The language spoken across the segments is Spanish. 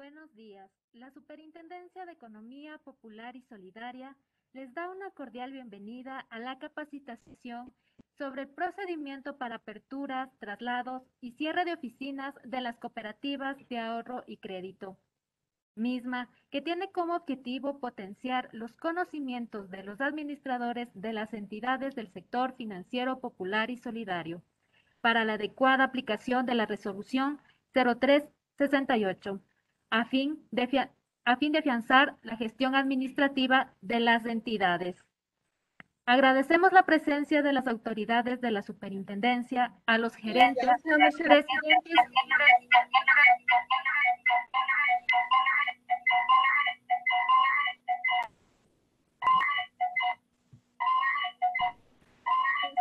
Buenos días. La Superintendencia de Economía Popular y Solidaria les da una cordial bienvenida a la capacitación sobre el procedimiento para aperturas, traslados y cierre de oficinas de las cooperativas de ahorro y crédito, misma que tiene como objetivo potenciar los conocimientos de los administradores de las entidades del sector financiero popular y solidario para la adecuada aplicación de la Resolución 0368, a fin de, a fin de afianzar la gestión administrativa de las entidades. Agradecemos la presencia de las autoridades de la superintendencia, a los gerentes, presidentes.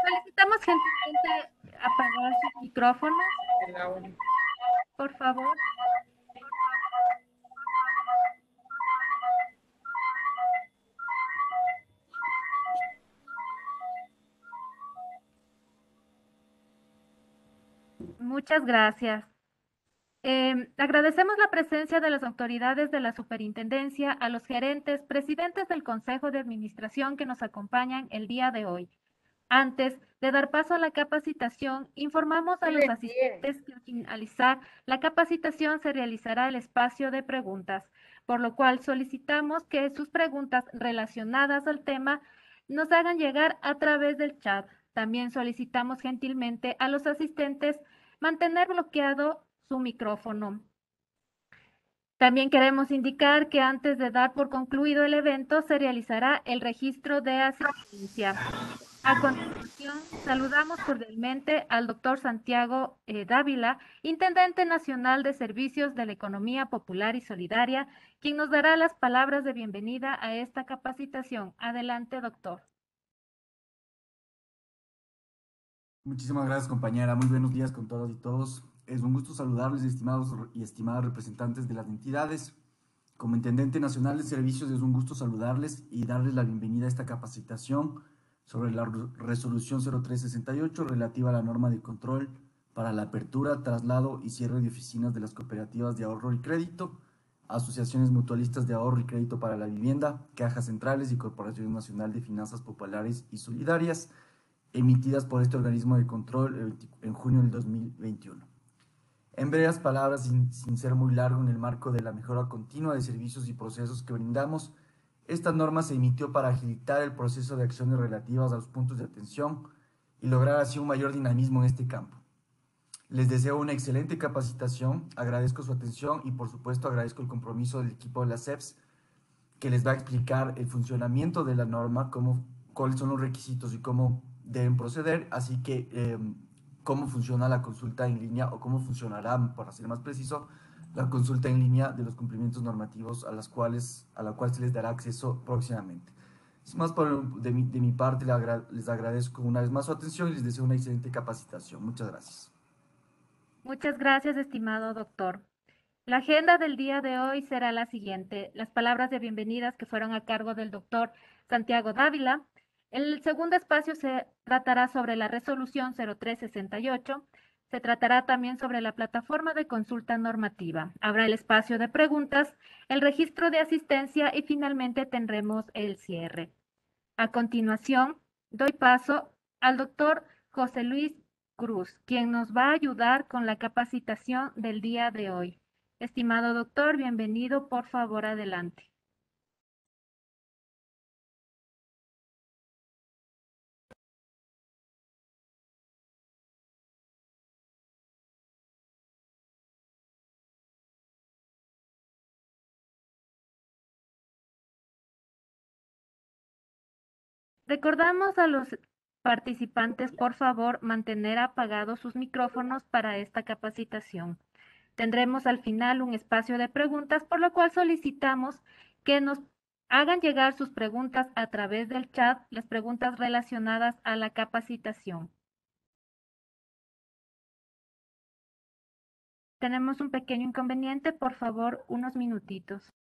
Solicitamos gentilmente apagar sus micrófonos, por favor. Muchas gracias. Agradecemos la presencia de las autoridades de la superintendencia, a los gerentes, presidentes del Consejo de Administración que nos acompañan el día de hoy. Antes de dar paso a la capacitación, informamos a los asistentes que al finalizar la capacitación se realizará el espacio de preguntas, por lo cual solicitamos que sus preguntas relacionadas al tema nos hagan llegar a través del chat. También solicitamos gentilmente a los asistentes mantener bloqueado su micrófono. También queremos indicar que antes de dar por concluido el evento se realizará el registro de asistencia. A continuación, saludamos cordialmente al doctor Santiago Dávila, Intendente Nacional de Servicios de la Economía Popular y Solidaria, quien nos dará las palabras de bienvenida a esta capacitación. Adelante, doctor. Muchísimas gracias, compañera. Muy buenos días con todas y todos. Es un gusto saludarles, estimados y estimadas representantes de las entidades. Como Intendente Nacional de Servicios, es un gusto saludarles y darles la bienvenida a esta capacitación sobre la Resolución 0368 relativa a la norma de control para la apertura, traslado y cierre de oficinas de las cooperativas de ahorro y crédito, asociaciones mutualistas de ahorro y crédito para la vivienda, cajas centrales y Corporación Nacional de Finanzas Populares y Solidarias, emitidas por este organismo de control en junio del 2021. En breves palabras, sin ser muy largo, en el marco de la mejora continua de servicios y procesos que brindamos, esta norma se emitió para agilitar el proceso de acciones relativas a los puntos de atención y lograr así un mayor dinamismo en este campo. Les deseo una excelente capacitación, agradezco su atención y por supuesto agradezco el compromiso del equipo de la CEPS que les va a explicar el funcionamiento de la norma, cuáles son los requisitos y cómo deben proceder, así que cómo funciona la consulta en línea o cómo funcionará, para ser más preciso, la consulta en línea de los cumplimientos normativos a la cual se les dará acceso próximamente. Sin más, de mi parte, les agradezco una vez más su atención y les deseo una excelente capacitación. Muchas gracias. Muchas gracias, estimado doctor. La agenda del día de hoy será la siguiente. Las palabras de bienvenidas que fueron a cargo del doctor Santiago Dávila. El segundo espacio se tratará sobre la resolución 0368. Se tratará también sobre la plataforma de consulta normativa. Habrá el espacio de preguntas, el registro de asistencia y finalmente tendremos el cierre. A continuación, doy paso al doctor José Luis Cruz, quien nos va a ayudar con la capacitación del día de hoy. Estimado doctor, bienvenido, por favor, adelante. Recordamos a los participantes, por favor, mantener apagados sus micrófonos para esta capacitación. Tendremos al final un espacio de preguntas, por lo cual solicitamos que nos hagan llegar sus preguntas a través del chat, las preguntas relacionadas a la capacitación. Tenemos un pequeño inconveniente, por favor, unos minutitos.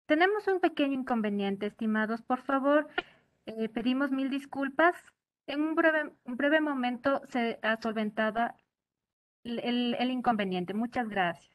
Tenemos un pequeño inconveniente, estimados. Por favor, pedimos mil disculpas. En un breve momento se ha solventado el inconveniente. Muchas gracias.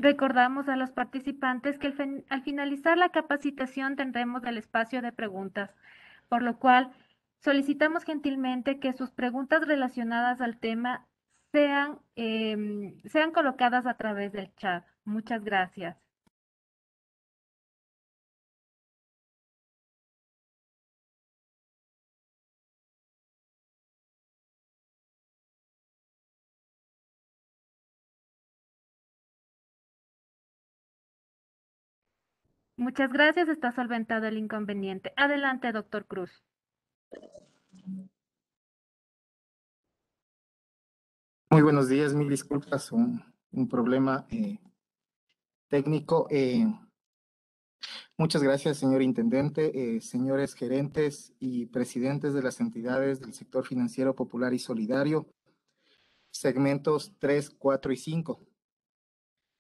Recordamos a los participantes que al finalizar la capacitación tendremos el espacio de preguntas, por lo cual solicitamos gentilmente que sus preguntas relacionadas al tema sean colocadas a través del chat. Muchas gracias. Muchas gracias, está solventado el inconveniente. Adelante, doctor Cruz. Muy buenos días, mil disculpas, un problema técnico. Muchas gracias, señor intendente, señores gerentes y presidentes de las entidades del sector financiero popular y solidario, segmentos 3, 4 y 5.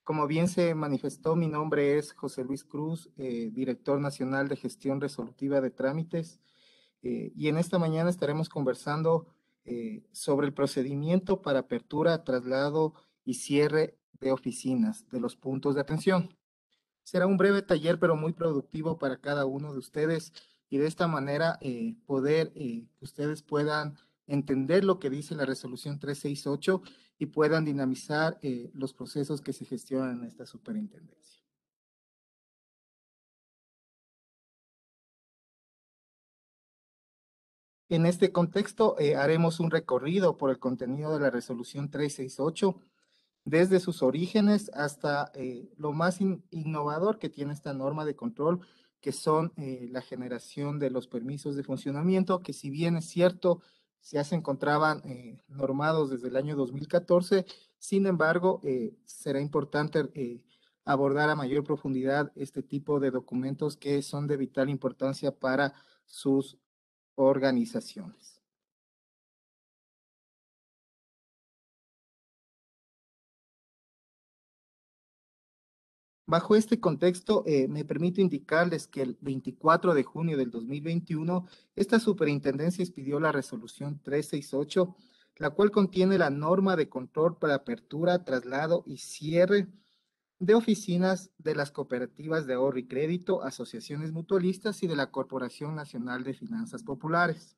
Como bien se manifestó, mi nombre es José Luis Cruz, director nacional de gestión resolutiva de trámites, y en esta mañana estaremos conversando sobre el procedimiento para apertura, traslado y cierre de oficinas de los puntos de atención. Será un breve taller, pero muy productivo para cada uno de ustedes y de esta manera poder que ustedes puedan entender lo que dice la resolución 368 y puedan dinamizar los procesos que se gestionan en esta superintendencia. En este contexto, haremos un recorrido por el contenido de la resolución 368, desde sus orígenes hasta lo más innovador que tiene esta norma de control, que son la generación de los permisos de funcionamiento, que si bien es cierto, ya se encontraban normados desde el año 2014, sin embargo, será importante abordar a mayor profundidad este tipo de documentos que son de vital importancia para sus organizaciones. Bajo este contexto, me permito indicarles que el 24 de junio del 2021, esta superintendencia expidió la resolución 368, la cual contiene la norma de control para apertura, traslado y cierre de oficinas de las cooperativas de ahorro y crédito, asociaciones mutualistas y de la Corporación Nacional de Finanzas Populares.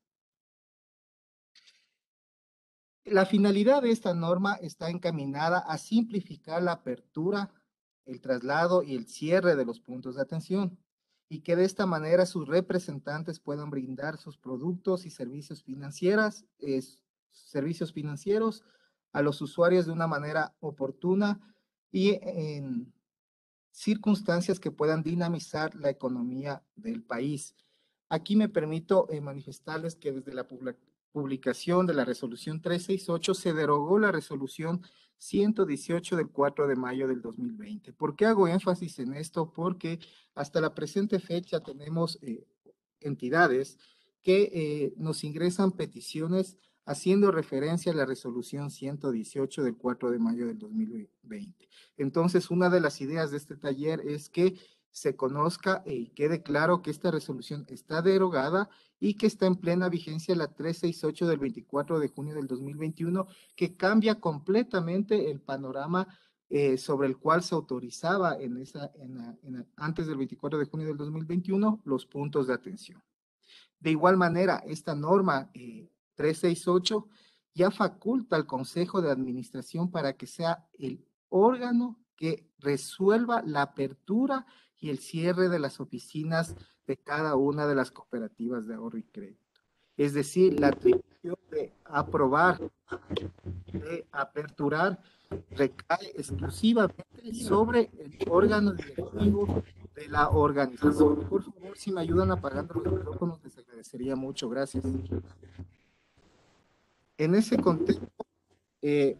La finalidad de esta norma está encaminada a simplificar la apertura, el traslado y el cierre de los puntos de atención, y que de esta manera sus representantes puedan brindar sus productos y servicios financieros a los usuarios de una manera oportuna y en circunstancias que puedan dinamizar la economía del país. Aquí me permito manifestarles que desde la publicación de la resolución 368 se derogó la resolución 118 del 4 de mayo del 2020. ¿Por qué hago énfasis en esto? Porque hasta la presente fecha tenemos entidades que nos ingresan peticiones haciendo referencia a la resolución 118 del 4 de mayo del 2020. Entonces, una de las ideas de este taller es que se conozca y quede claro que esta resolución está derogada y que está en plena vigencia la 368 del 24 de junio del 2021, que cambia completamente el panorama sobre el cual se autorizaba antes del 24 de junio del 2021 los puntos de atención. De igual manera, esta norma 368 ya faculta al Consejo de Administración para que sea el órgano que resuelva la apertura y el cierre de las oficinas de cada una de las cooperativas de ahorro y crédito. Es decir, la atribución de aprobar, de aperturar, recae exclusivamente sobre el órgano directivo de la organización. Por favor, si me ayudan apagando los micrófonos, les agradecería mucho. Gracias. En ese contexto,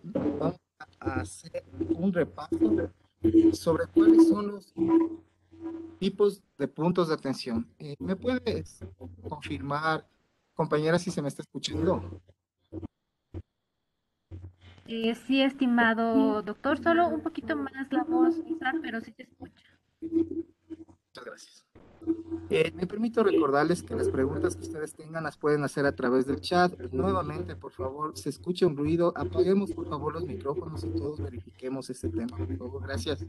vamos a hacer un repaso sobre cuáles son los tipos de puntos de atención. ¿Me puedes confirmar, compañera, si se me está escuchando? Sí, estimado doctor, solo un poquito más la voz, quizá, pero sí se escucha. Muchas gracias. Me permito recordarles que las preguntas que ustedes tengan las pueden hacer a través del chat. Nuevamente, por favor, se escucha un ruido, apaguemos por favor los micrófonos y todos verifiquemos este tema, por favor. Gracias.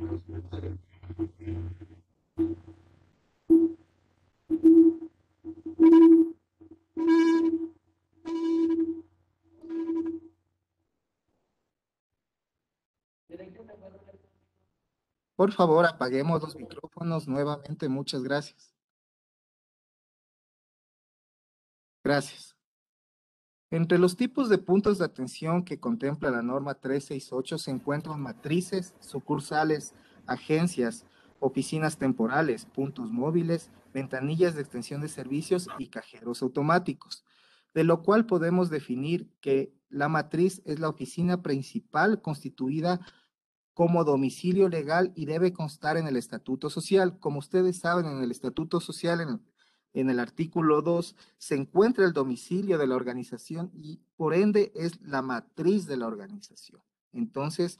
Por favor, apaguemos los micrófonos nuevamente. Muchas gracias. Gracias. Entre los tipos de puntos de atención que contempla la norma 368 se encuentran matrices, sucursales, agencias, oficinas temporales, puntos móviles, ventanillas de extensión de servicios y cajeros automáticos, de lo cual podemos definir que la matriz es la oficina principal constituida como domicilio legal y debe constar en el estatuto social. Como ustedes saben, en el estatuto social, en el artículo 2, se encuentra el domicilio de la organización y por ende es la matriz de la organización. Entonces,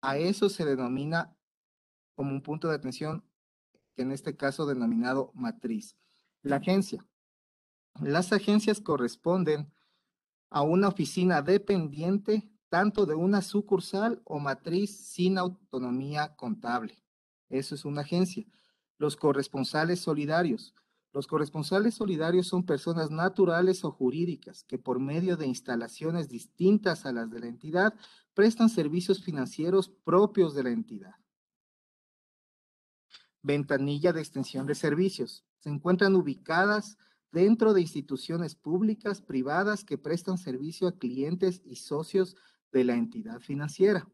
a eso se denomina como un punto de atención, que en este caso denominado matriz. La agencia. Las agencias corresponden a una oficina dependiente tanto de una sucursal o matriz sin autonomía contable. Eso es una agencia. Los corresponsales solidarios. Los corresponsales solidarios son personas naturales o jurídicas que por medio de instalaciones distintas a las de la entidad prestan servicios financieros propios de la entidad. Ventanilla de extensión de servicios. Se encuentran ubicadas dentro de instituciones públicas, privadas que prestan servicio a clientes y socios de la entidad financiera.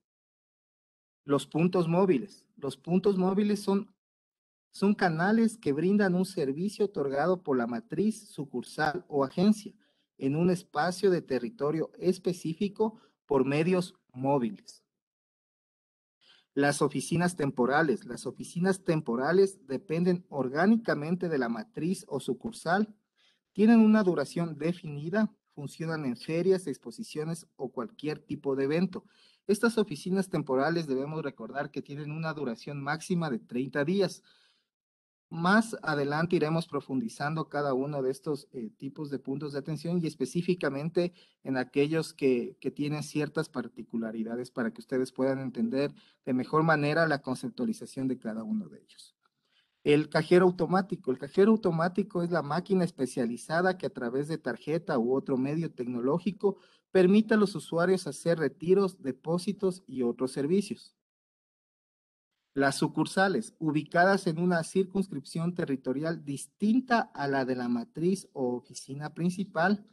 Los puntos móviles. Los puntos móviles son canales que brindan un servicio otorgado por la matriz, sucursal o agencia en un espacio de territorio específico por medios móviles. Las oficinas temporales. Las oficinas temporales dependen orgánicamente de la matriz o sucursal, tienen una duración definida, funcionan en ferias, exposiciones o cualquier tipo de evento. Estas oficinas temporales debemos recordar que tienen una duración máxima de 30 días. Más adelante iremos profundizando cada uno de estos tipos de puntos de atención y específicamente en aquellos que tienen ciertas particularidades para que ustedes puedan entender de mejor manera la conceptualización de cada uno de ellos. El cajero automático. El cajero automático es la máquina especializada que a través de tarjeta u otro medio tecnológico permite a los usuarios hacer retiros, depósitos y otros servicios. Las sucursales, ubicadas en una circunscripción territorial distinta a la de la matriz o oficina principal,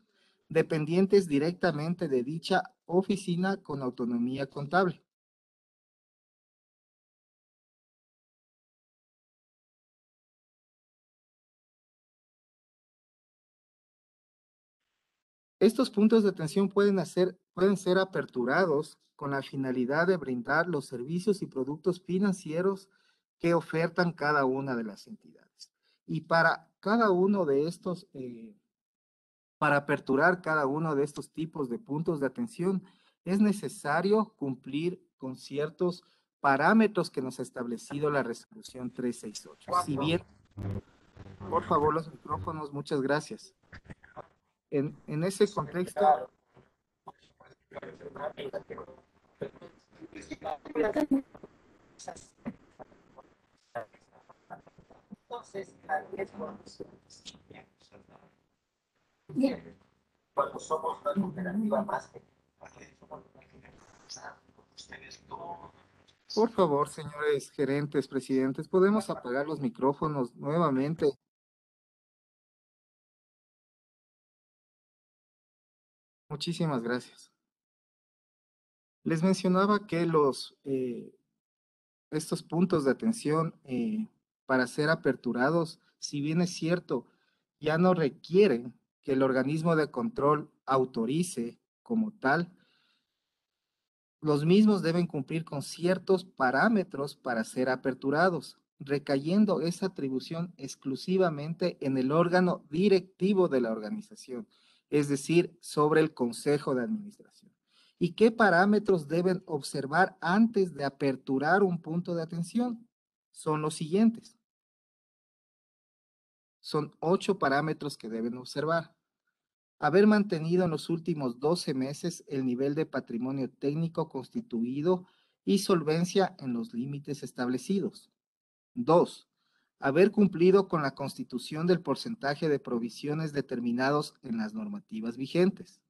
dependientes directamente de dicha oficina con autonomía contable. Estos puntos de atención pueden ser aperturados con la finalidad de brindar los servicios y productos financieros que ofertan cada una de las entidades. Y para cada uno de estos, para aperturar cada uno de estos tipos de puntos de atención, es necesario cumplir con ciertos parámetros que nos ha establecido la resolución 368. Si bien, por favor, los micrófonos, muchas gracias. En ese contexto, entonces, cuando somos una cooperativa más que por favor, señores gerentes, presidentes, ¿podemos apagar los micrófonos nuevamente? Muchísimas gracias. Les mencionaba que estos puntos de atención para ser aperturados, si bien es cierto, ya no requieren que el organismo de control autorice como tal, los mismos deben cumplir con ciertos parámetros para ser aperturados, recayendo esa atribución exclusivamente en el órgano directivo de la organización, es decir, sobre el Consejo de Administración. ¿Y qué parámetros deben observar antes de aperturar un punto de atención? Son los siguientes. Son 8 parámetros que deben observar. Haber mantenido en los últimos 12 meses el nivel de patrimonio técnico constituido y solvencia en los límites establecidos. 2. Haber cumplido con la constitución del porcentaje de provisiones determinados en las normativas vigentes.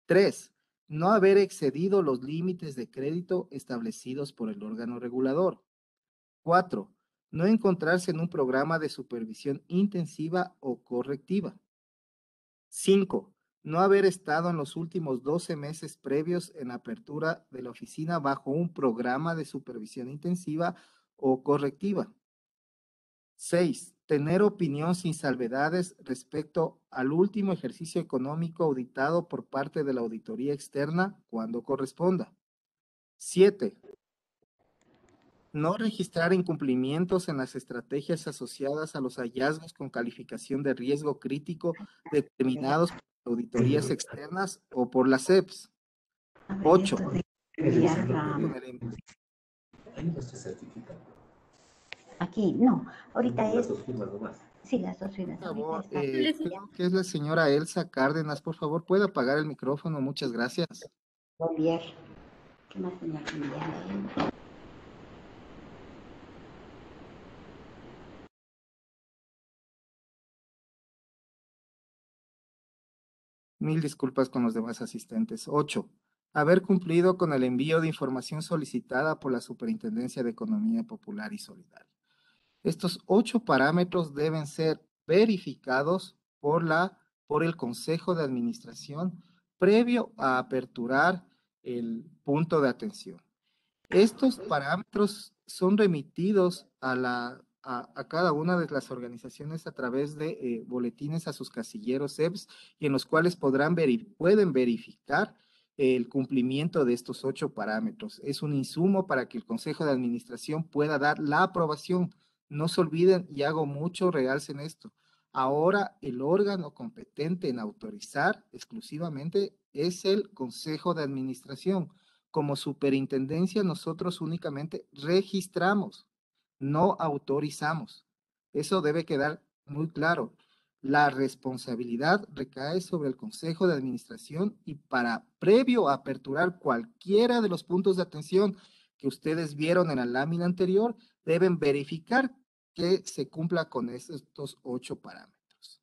3. No haber excedido los límites de crédito establecidos por el órgano regulador. 4. No encontrarse en un programa de supervisión intensiva o correctiva. 5. No haber estado en los últimos 12 meses previos en apertura de la oficina bajo un programa de supervisión intensiva o correctiva. 6. Tener opinión sin salvedades respecto al último ejercicio económico auditado por parte de la auditoría externa cuando corresponda. 7. No registrar incumplimientos en las estrategias asociadas a los hallazgos con calificación de riesgo crítico determinados por auditorías externas o por las CEPS. 8. Aquí, no, ahorita es... Sí, las dos firmas. Por favor, creo que es la señora Elsa Cárdenas. Por favor, ¿puede apagar el micrófono? Muchas gracias. Bolívar. ¿Qué más tenía que enviar? Mil disculpas con los demás asistentes. 8. Haber cumplido con el envío de información solicitada por la Superintendencia de Economía Popular y Solidaria. Estos 8 parámetros deben ser verificados por el Consejo de Administración previo a aperturar el punto de atención. Estos parámetros son remitidos a cada una de las organizaciones a través de boletines a sus casilleros EBS y en los cuales pueden verificar el cumplimiento de estos 8 parámetros. Es un insumo para que el Consejo de Administración pueda dar la aprobación. No se olviden, y hago mucho realce en esto, ahora el órgano competente en autorizar exclusivamente es el Consejo de Administración. Como superintendencia, nosotros únicamente registramos, no autorizamos. Eso debe quedar muy claro. La responsabilidad recae sobre el Consejo de Administración y previo a aperturar cualquiera de los puntos de atención que ustedes vieron en la lámina anterior, deben verificar que se cumpla con estos 8 parámetros.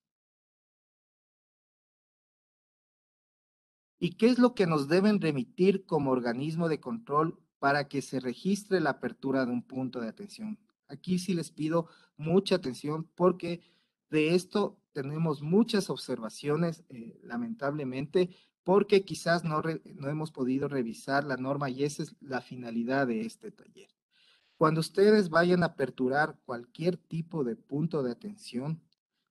¿Y qué es lo que nos deben remitir como organismo de control para que se registre la apertura de un punto de atención? Aquí sí les pido mucha atención porque de esto tenemos muchas observaciones, lamentablemente, porque quizás no hemos podido revisar la norma y esa es la finalidad de este taller. Cuando ustedes vayan a aperturar cualquier tipo de punto de atención,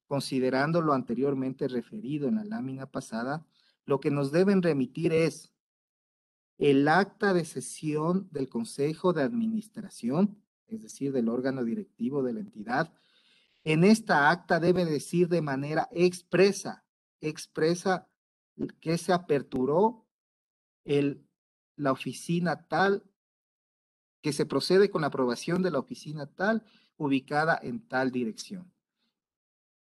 considerando lo anteriormente referido en la lámina pasada, lo que nos deben remitir es el acta de sesión del Consejo de Administración, es decir, del órgano directivo de la entidad. En esta acta debe decir de manera expresa que se aperturó la oficina tal, que se procede con la aprobación de la oficina tal, ubicada en tal dirección.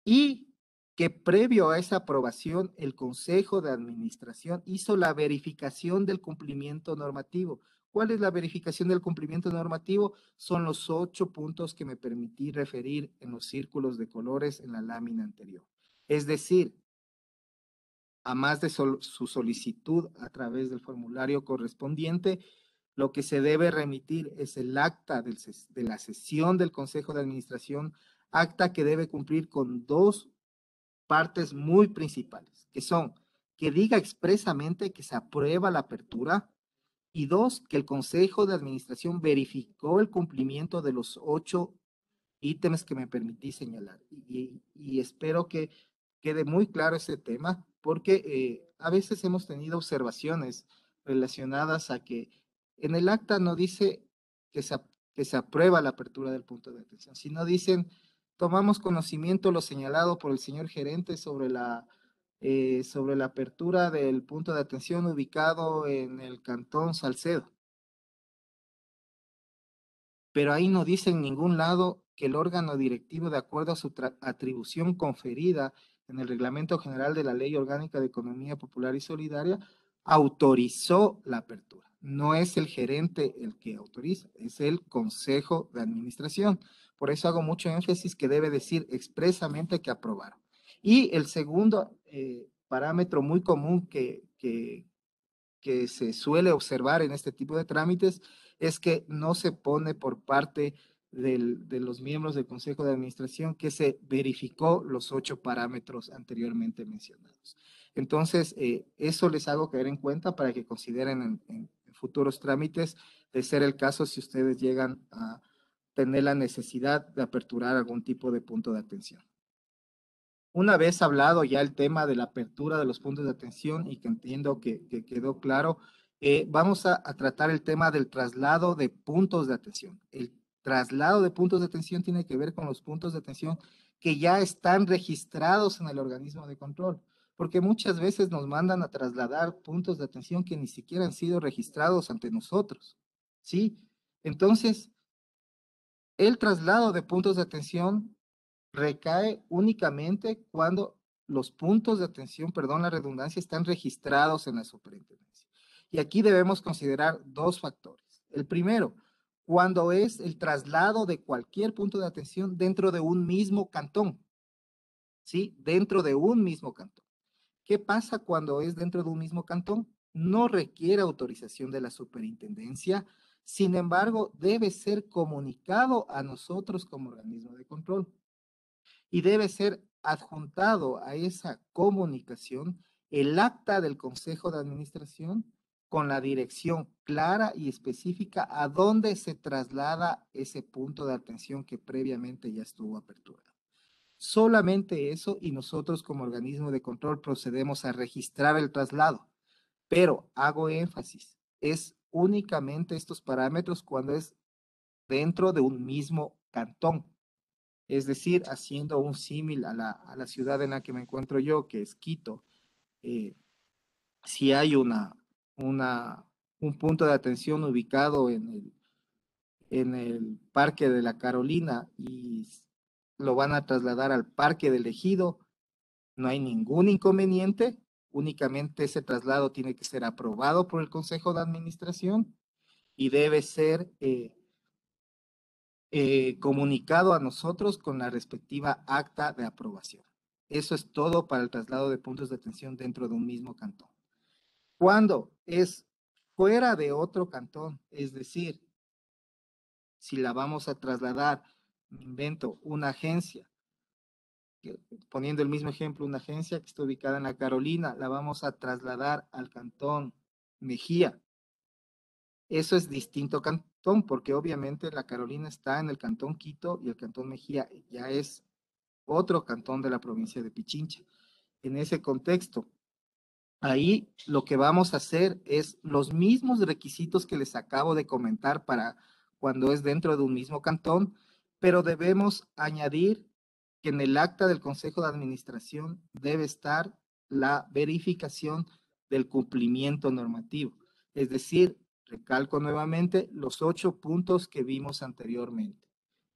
Y que previo a esa aprobación, el Consejo de Administración hizo la verificación del cumplimiento normativo. ¿Cuál es la verificación del cumplimiento normativo? Son los 8 puntos que me permití referir en los círculos de colores en la lámina anterior. Es decir, a más de su solicitud a través del formulario correspondiente, lo que se debe remitir es el acta de la sesión del Consejo de Administración, acta que debe cumplir con dos partes muy principales, que son que diga expresamente que se aprueba la apertura y dos, que el Consejo de Administración verificó el cumplimiento de los 8 ítems que me permití señalar. Y espero que quede muy claro ese tema, porque a veces hemos tenido observaciones relacionadas a que en el acta no dice que que se aprueba la apertura del punto de atención, sino dicen, tomamos conocimiento lo señalado por el señor gerente sobre la apertura del punto de atención ubicado en el cantón Salcedo. Pero ahí no dice en ningún lado que el órgano directivo, de acuerdo a su atribución conferida en el Reglamento General de la Ley Orgánica de Economía Popular y Solidaria, autorizó la apertura. No es el gerente el que autoriza, es el Consejo de Administración. Por eso hago mucho énfasis que debe decir expresamente que aprobaron. Y el segundo parámetro muy común que se suele observar en este tipo de trámites es que no se pone por parte de los miembros del Consejo de Administración que se verificó los 8 parámetros anteriormente mencionados. Entonces, eso les hago caer en cuenta para que consideren en futuros trámites, de ser el caso si ustedes llegan a tener la necesidad de aperturar algún tipo de punto de atención. Una vez hablado ya el tema de la apertura de los puntos de atención y que entiendo que quedó claro, vamos a tratar el tema del traslado de puntos de atención. El traslado de puntos de atención tiene que ver con los puntos de atención que ya están registrados en el organismo de control, porque muchas veces nos mandan a trasladar puntos de atención que ni siquiera han sido registrados ante nosotros, ¿sí? Entonces, el traslado de puntos de atención recae únicamente cuando los puntos de atención, perdón la redundancia, están registrados en la superintendencia. Y aquí debemos considerar dos factores. El primero, cuando es el traslado de cualquier punto de atención dentro de un mismo cantón, ¿sí? Dentro de un mismo cantón. ¿Qué pasa cuando es dentro de un mismo cantón? No requiere autorización de la superintendencia, sin embargo, debe ser comunicado a nosotros como organismo de control y debe ser adjuntado a esa comunicación el acta del Consejo de Administración con la dirección clara y específica a dónde se traslada ese punto de atención que previamente ya estuvo aperturado. Solamente eso y nosotros como organismo de control procedemos a registrar el traslado. Pero hago énfasis, es únicamente estos parámetros cuando es dentro de un mismo cantón. Es decir, haciendo un símil a la ciudad en la que me encuentro yo, que es Quito, si hay un punto de atención ubicado en el Parque de la Carolina y lo van a trasladar al Parque del Ejido, no hay ningún inconveniente, únicamente ese traslado tiene que ser aprobado por el Consejo de Administración y debe ser comunicado a nosotros con la respectiva acta de aprobación. Eso es todo para el traslado de puntos de atención dentro de un mismo cantón. Cuando es fuera de otro cantón, es decir, si la vamos a trasladar, me invento, una agencia, poniendo el mismo ejemplo, una agencia que está ubicada en la Carolina, la vamos a trasladar al cantón Mejía. Eso es distinto cantón, porque obviamente la Carolina está en el cantón Quito y el cantón Mejía ya es otro cantón de la provincia de Pichincha. En ese contexto, ahí lo que vamos a hacer es los mismos requisitos que les acabo de comentar para cuando es dentro de un mismo cantón, pero debemos añadir que en el acta del Consejo de Administración debe estar la verificación del cumplimiento normativo. Es decir, recalco nuevamente los 8 puntos que vimos anteriormente.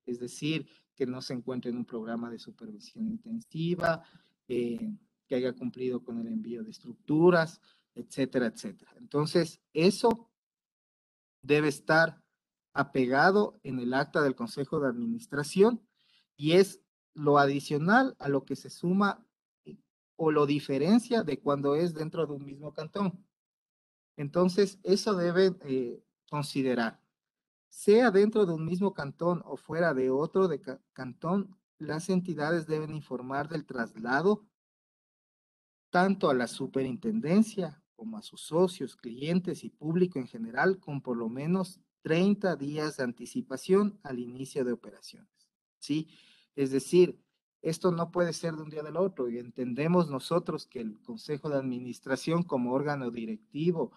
Es decir, que no se encuentre en un programa de supervisión intensiva, que haya cumplido con el envío de estructuras, etcétera, etcétera. Entonces, eso debe estar apegado en el acta del Consejo de Administración y es lo adicional a lo que se suma o lo diferencia de cuando es dentro de un mismo cantón. Entonces, eso deben considerar. Sea dentro de un mismo cantón o fuera de otro cantón, las entidades deben informar del traslado tanto a la superintendencia como a sus socios, clientes y público en general con por lo menos 30 días de anticipación al inicio de operaciones. ¿Sí? Es decir, esto no puede ser de un día del otro y entendemos nosotros que el Consejo de Administración como órgano directivo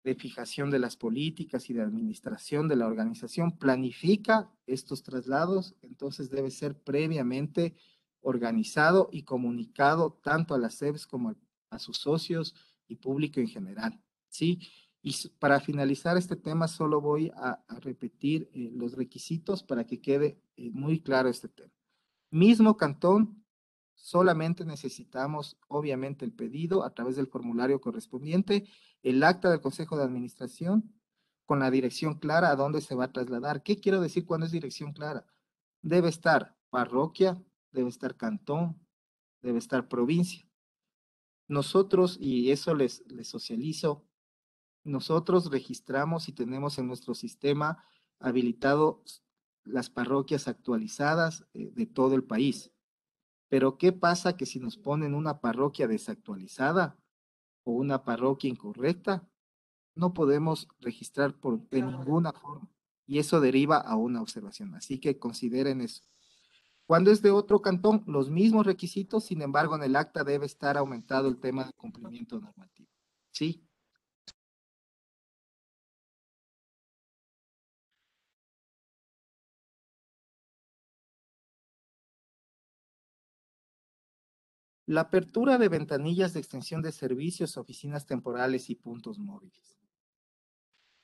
de fijación de las políticas y de administración de la organización planifica estos traslados, entonces debe ser previamente organizado y comunicado tanto a las SEBs como a sus socios y público en general, ¿sí? Y para finalizar este tema solo voy a repetir los requisitos para que quede muy claro este tema. Mismo cantón, solamente necesitamos, obviamente, el pedido a través del formulario correspondiente, el acta del Consejo de Administración, con la dirección clara a dónde se va a trasladar. ¿Qué quiero decir cuando es dirección clara? Debe estar parroquia, debe estar cantón, debe estar provincia. Nosotros, y eso les socializo, nosotros registramos y tenemos en nuestro sistema habilitado las parroquias actualizadas de todo el país. Pero ¿qué pasa que si nos ponen una parroquia desactualizada o una parroquia incorrecta? No podemos registrar de ninguna forma. Y eso deriva a una observación. Así que consideren eso. Cuando es de otro cantón, los mismos requisitos, sin embargo, en el acta debe estar aumentado el tema de cumplimiento normativo. ¿Sí? La apertura de ventanillas de extensión de servicios, oficinas temporales y puntos móviles.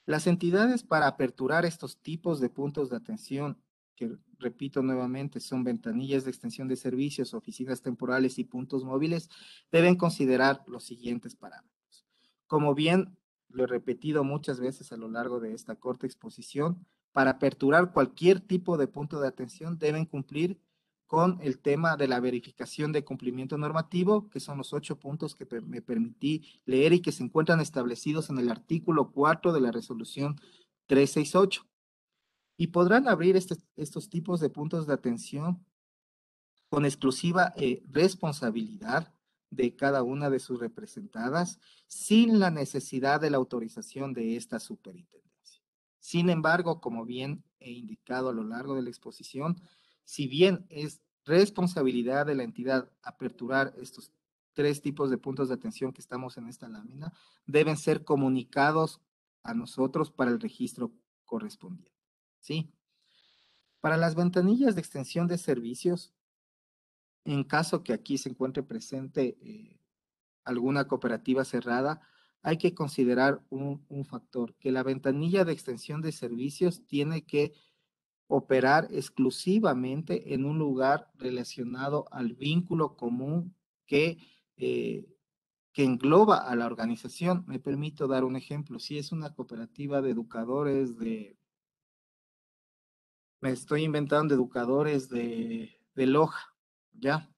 Las entidades para aperturar estos tipos de puntos de atención, que repito nuevamente, son ventanillas de extensión de servicios, oficinas temporales y puntos móviles, deben considerar los siguientes parámetros. Como bien lo he repetido muchas veces a lo largo de esta corta exposición, para aperturar cualquier tipo de punto de atención deben cumplir con el tema de la verificación de cumplimiento normativo, que son los 8 puntos que me permití leer y que se encuentran establecidos en el artículo 4 de la resolución 368. Y podrán abrir estos tipos de puntos de atención con exclusiva responsabilidad de cada una de sus representadas, sin la necesidad de la autorización de esta superintendencia. Sin embargo, como bien he indicado a lo largo de la exposición, si bien es responsabilidad de la entidad aperturar estos 3 tipos de puntos de atención que estamos en esta lámina, deben ser comunicados a nosotros para el registro correspondiente. ¿Sí? Para las ventanillas de extensión de servicios, en caso que aquí se encuentre presente alguna cooperativa cerrada, hay que considerar un factor, que la ventanilla de extensión de servicios tiene que operar exclusivamente en un lugar relacionado al vínculo común eh, que engloba a la organización. Me permito dar un ejemplo. Si es una cooperativa de educadores me estoy inventando educadores de Loja, ¿ya?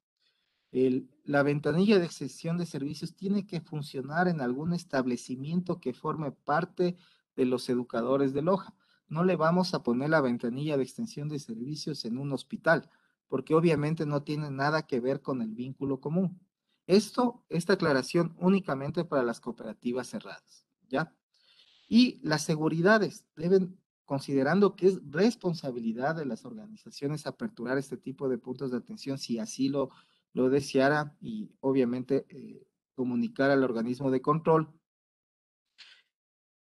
La ventanilla de extensión de servicios tiene que funcionar en algún establecimiento que forme parte de los educadores de Loja. No le vamos a poner la ventanilla de extensión de servicios en un hospital, porque obviamente no tiene nada que ver con el vínculo común. Esta aclaración únicamente para las cooperativas cerradas, ¿ya? Y las seguridades deben, considerando que es responsabilidad de las organizaciones aperturar este tipo de puntos de atención, si así lo deseara, y obviamente comunicar al organismo de control.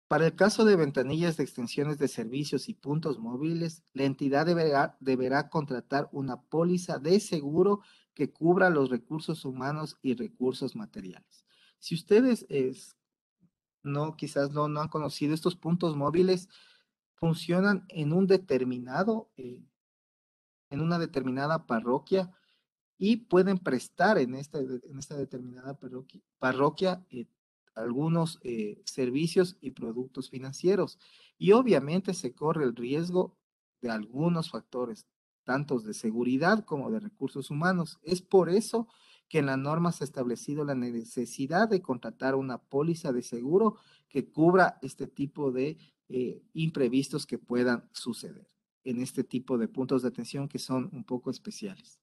Para el caso de ventanillas de extensiones de servicios y puntos móviles, la entidad deberá contratar una póliza de seguro que cubra los recursos humanos y recursos materiales. Si ustedes quizás no han conocido, estos puntos móviles funcionan en en una determinada parroquia y pueden prestar en esta determinada parroquia algunos servicios y productos financieros. Y obviamente se corre el riesgo de algunos factores, tanto de seguridad como de recursos humanos. Es por eso que en la norma se ha establecido la necesidad de contratar una póliza de seguro que cubra este tipo de imprevistos que puedan suceder en este tipo de puntos de atención que son un poco especiales.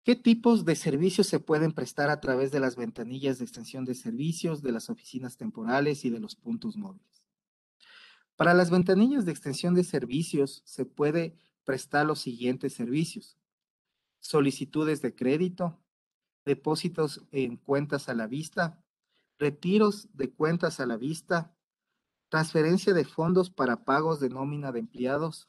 ¿Qué tipos de servicios se pueden prestar a través de las ventanillas de extensión de servicios, de las oficinas temporales y de los puntos móviles? Para las ventanillas de extensión de servicios se puede prestar los siguientes servicios: solicitudes de crédito, depósitos en cuentas a la vista, retiros de cuentas a la vista, transferencia de fondos para pagos de nómina de empleados,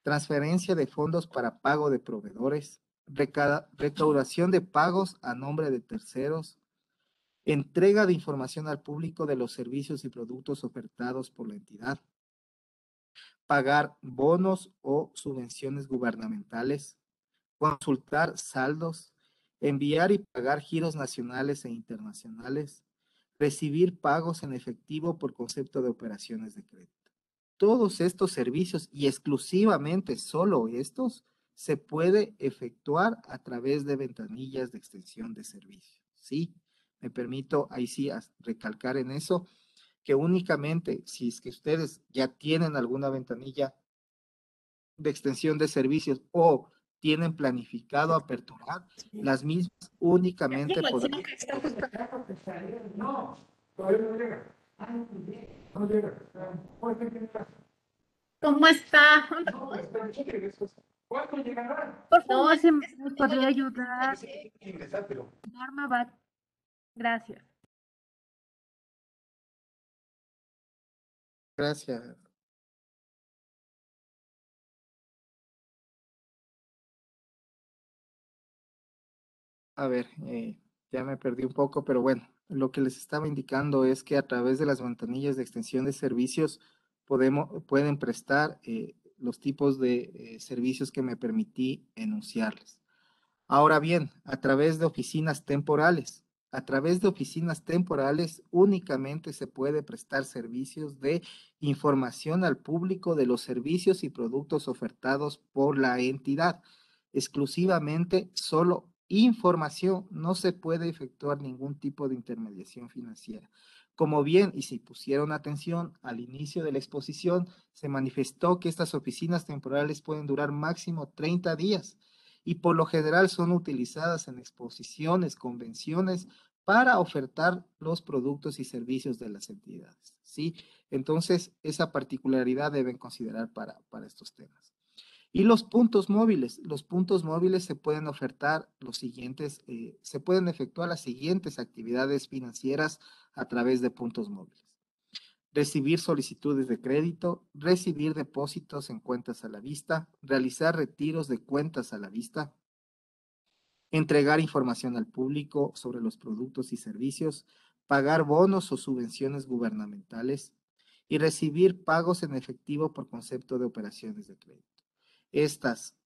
transferencia de fondos para pago de proveedores, recaudación de pagos a nombre de terceros, entrega de información al público de los servicios y productos ofertados por la entidad, pagar bonos o subvenciones gubernamentales, consultar saldos, enviar y pagar giros nacionales e internacionales, recibir pagos en efectivo por concepto de operaciones de crédito. Todos estos servicios, y exclusivamente solo estos, se puede efectuar a través de ventanillas de extensión de servicio. Sí, me permito ahí sí recalcar en eso, que únicamente si es que ustedes ya tienen alguna ventanilla de extensión de servicios o tienen planificado aperturar, las mismas únicamente podrán. No, todavía no llega. No llega. ¿Cómo está? No, espera, ¿cuándo llegará? Por favor, si me podría ayudar. Ingresar, pero Norma Bat. Gracias. Gracias. A ver, ya me perdí un poco, pero bueno, lo que les estaba indicando es que a través de las ventanillas de extensión de servicios pueden prestar los tipos de servicios que me permití enunciarles. Ahora bien, a través de oficinas temporales. A través de oficinas temporales únicamente se puede prestar servicios de información al público de los servicios y productos ofertados por la entidad. Exclusivamente solo información, no se puede efectuar ningún tipo de intermediación financiera. Como bien, y si pusieron atención al inicio de la exposición, se manifestó que estas oficinas temporales pueden durar máximo 30 días y por lo general son utilizadas en exposiciones, convenciones, para ofertar los productos y servicios de las entidades, ¿sí? Entonces, esa particularidad deben considerar para estos temas. Y los puntos móviles se pueden ofertar los siguientes, se pueden efectuar las siguientes actividades financieras a través de puntos móviles: recibir solicitudes de crédito, recibir depósitos en cuentas a la vista, realizar retiros de cuentas a la vista, entregar información al público sobre los productos y servicios, pagar bonos o subvenciones gubernamentales y recibir pagos en efectivo por concepto de operaciones de crédito. Estas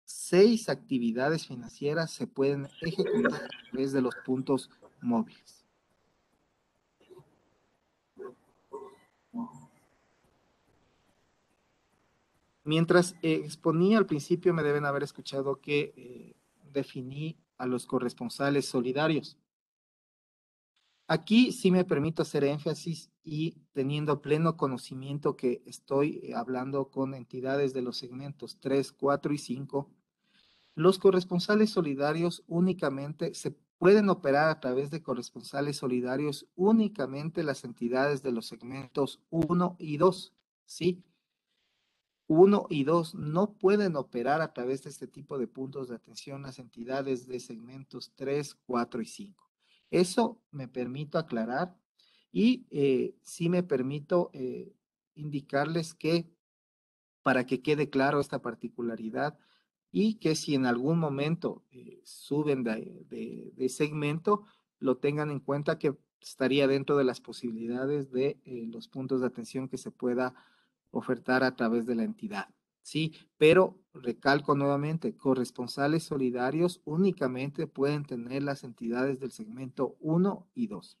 6 actividades financieras se pueden ejecutar a través de los puntos móviles. Mientras exponía al principio, me deben haber escuchado que definí a los corresponsales solidarios. Aquí sí me permito hacer énfasis y teniendo pleno conocimiento que estoy hablando con entidades de los segmentos 3, 4 y 5, los corresponsales solidarios únicamente se pueden operar a través de corresponsales solidarios únicamente las entidades de los segmentos 1 y 2, ¿sí? 1 y 2 no pueden operar a través de este tipo de puntos de atención las entidades de segmentos 3, 4 y 5. Eso me permito aclarar y sí me permito indicarles que para que quede claro esta particularidad y que si en algún momento suben de segmento, lo tengan en cuenta que estaría dentro de las posibilidades de los puntos de atención que se pueda ofertar a través de la entidad. Sí, pero recalco nuevamente, corresponsales solidarios únicamente pueden tener las entidades del segmento 1 y 2.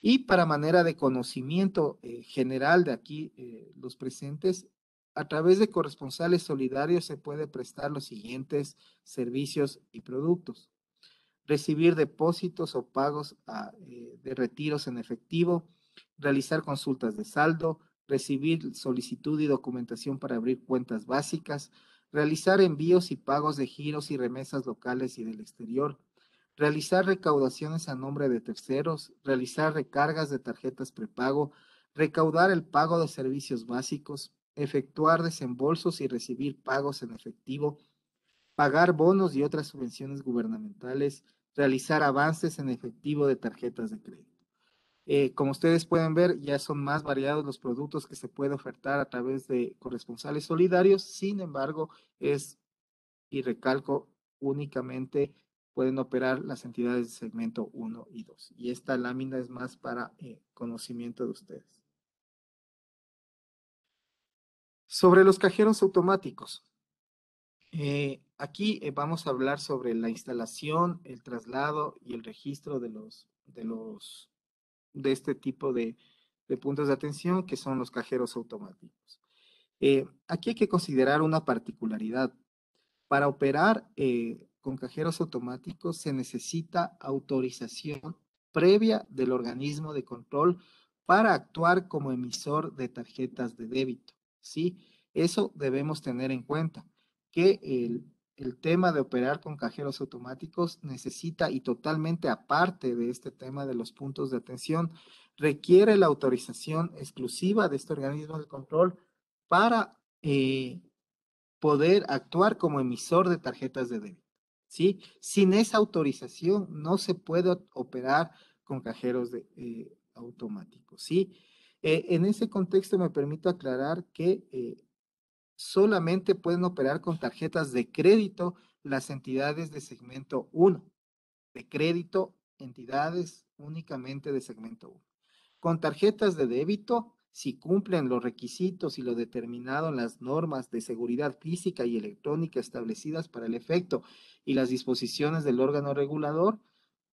Y para manera de conocimiento general de aquí, los presentes, a través de corresponsales solidarios se puede prestar los siguientes servicios y productos: recibir depósitos o pagos de retiros en efectivo, realizar consultas de saldo, recibir solicitud y documentación para abrir cuentas básicas, realizar envíos y pagos de giros y remesas locales y del exterior, realizar recaudaciones a nombre de terceros, realizar recargas de tarjetas prepago, recaudar el pago de servicios básicos, efectuar desembolsos y recibir pagos en efectivo, pagar bonos y otras subvenciones gubernamentales, realizar avances en efectivo de tarjetas de crédito. Como ustedes pueden ver, ya son más variados los productos que se puede ofertar a través de corresponsales solidarios. Sin embargo, y recalco, únicamente pueden operar las entidades del segmento 1 y 2. Y esta lámina es más para conocimiento de ustedes. Sobre los cajeros automáticos. Aquí vamos a hablar sobre la instalación, el traslado y el registro de este tipo de puntos de atención, que son los cajeros automáticos. Aquí hay que considerar una particularidad. Para operar con cajeros automáticos se necesita autorización previa del organismo de control para actuar como emisor de tarjetas de débito, ¿sí? Eso debemos tener en cuenta, que el tema de operar con cajeros automáticos necesita, y totalmente aparte de este tema de los puntos de atención, requiere la autorización exclusiva de este organismo de control para poder actuar como emisor de tarjetas de débito, ¿sí? Sin esa autorización no se puede operar con cajeros automáticos, ¿sí? En ese contexto me permito aclarar que solamente pueden operar con tarjetas de crédito las entidades de segmento 1, de crédito, entidades únicamente de segmento 1. Con tarjetas de débito, si cumplen los requisitos y lo determinado en las normas de seguridad física y electrónica establecidas para el efecto y las disposiciones del órgano regulador,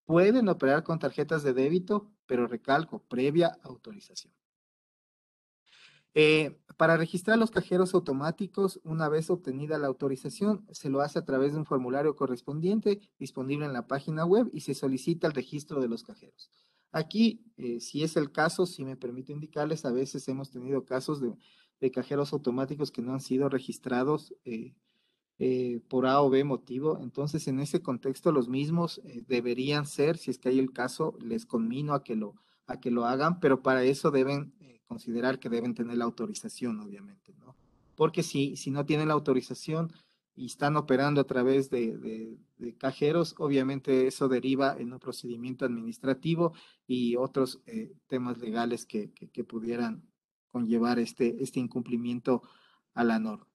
pueden operar con tarjetas de débito, pero recalco, previa autorización. Para registrar los cajeros automáticos, una vez obtenida la autorización, se lo hace a través de un formulario correspondiente disponible en la página web y se solicita el registro de los cajeros. Aquí, si es el caso, si me permito indicarles, a veces hemos tenido casos de cajeros automáticos que no han sido registrados por A o B motivo. Entonces, en ese contexto, los mismos deberían ser, si es que hay el caso, les conmino a que lo hagan, pero para eso deben considerar que deben tener la autorización, obviamente, ¿no? Porque si no tienen la autorización y están operando a través de cajeros, obviamente eso deriva en un procedimiento administrativo y otros temas legales que pudieran conllevar este incumplimiento a la norma.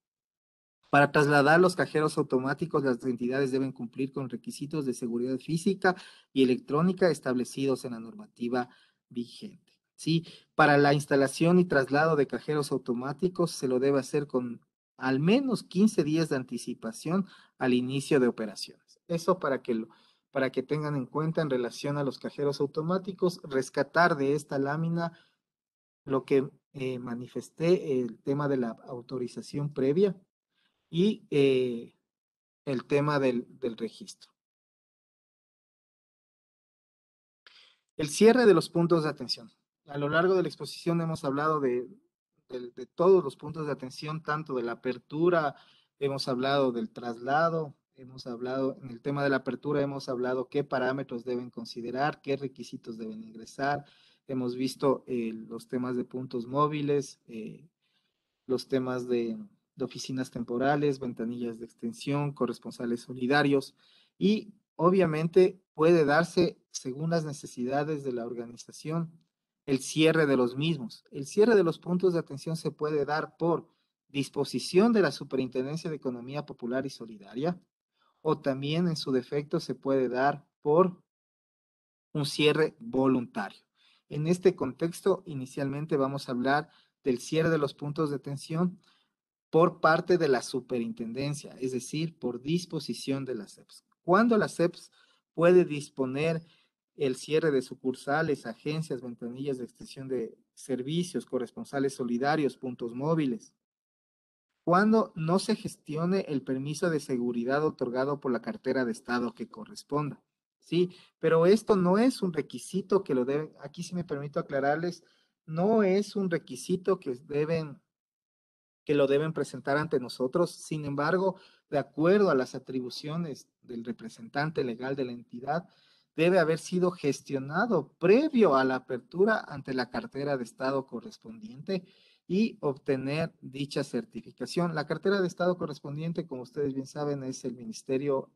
Para trasladar los cajeros automáticos, las entidades deben cumplir con requisitos de seguridad física y electrónica establecidos en la normativa vigente, ¿sí? Para la instalación y traslado de cajeros automáticos se lo debe hacer con al menos 15 días de anticipación al inicio de operaciones. Eso para que tengan en cuenta en relación a los cajeros automáticos, rescatar de esta lámina lo que manifesté, el tema de la autorización previa y el tema del registro. El cierre de los puntos de atención. A lo largo de la exposición hemos hablado de todos los puntos de atención, tanto de la apertura, hemos hablado del traslado, hemos hablado, en el tema de la apertura hemos hablado qué parámetros deben considerar, qué requisitos deben ingresar, hemos visto los temas de puntos móviles, los temas de oficinas temporales, ventanillas de extensión, corresponsales solidarios, y obviamente puede darse, según las necesidades de la organización, el cierre de los mismos. El cierre de los puntos de atención se puede dar por disposición de la Superintendencia de Economía Popular y Solidaria, o también en su defecto se puede dar por un cierre voluntario. En este contexto, inicialmente vamos a hablar del cierre de los puntos de atención por parte de la superintendencia, es decir, por disposición de la SEPS. ¿Cuándo la SEPS puede disponer el cierre de sucursales, agencias, ventanillas de extensión de servicios, corresponsales solidarios, puntos móviles? cuando no se gestione el permiso de seguridad otorgado por la cartera de Estado que corresponda. Sí, pero esto no es un requisito que lo deben, aquí sí me permito aclararles, no es un requisito que lo deben presentar ante nosotros. Sin embargo, de acuerdo a las atribuciones del representante legal de la entidad, debe haber sido gestionado previo a la apertura ante la cartera de Estado correspondiente y obtener dicha certificación. La cartera de Estado correspondiente, como ustedes bien saben, es el Ministerio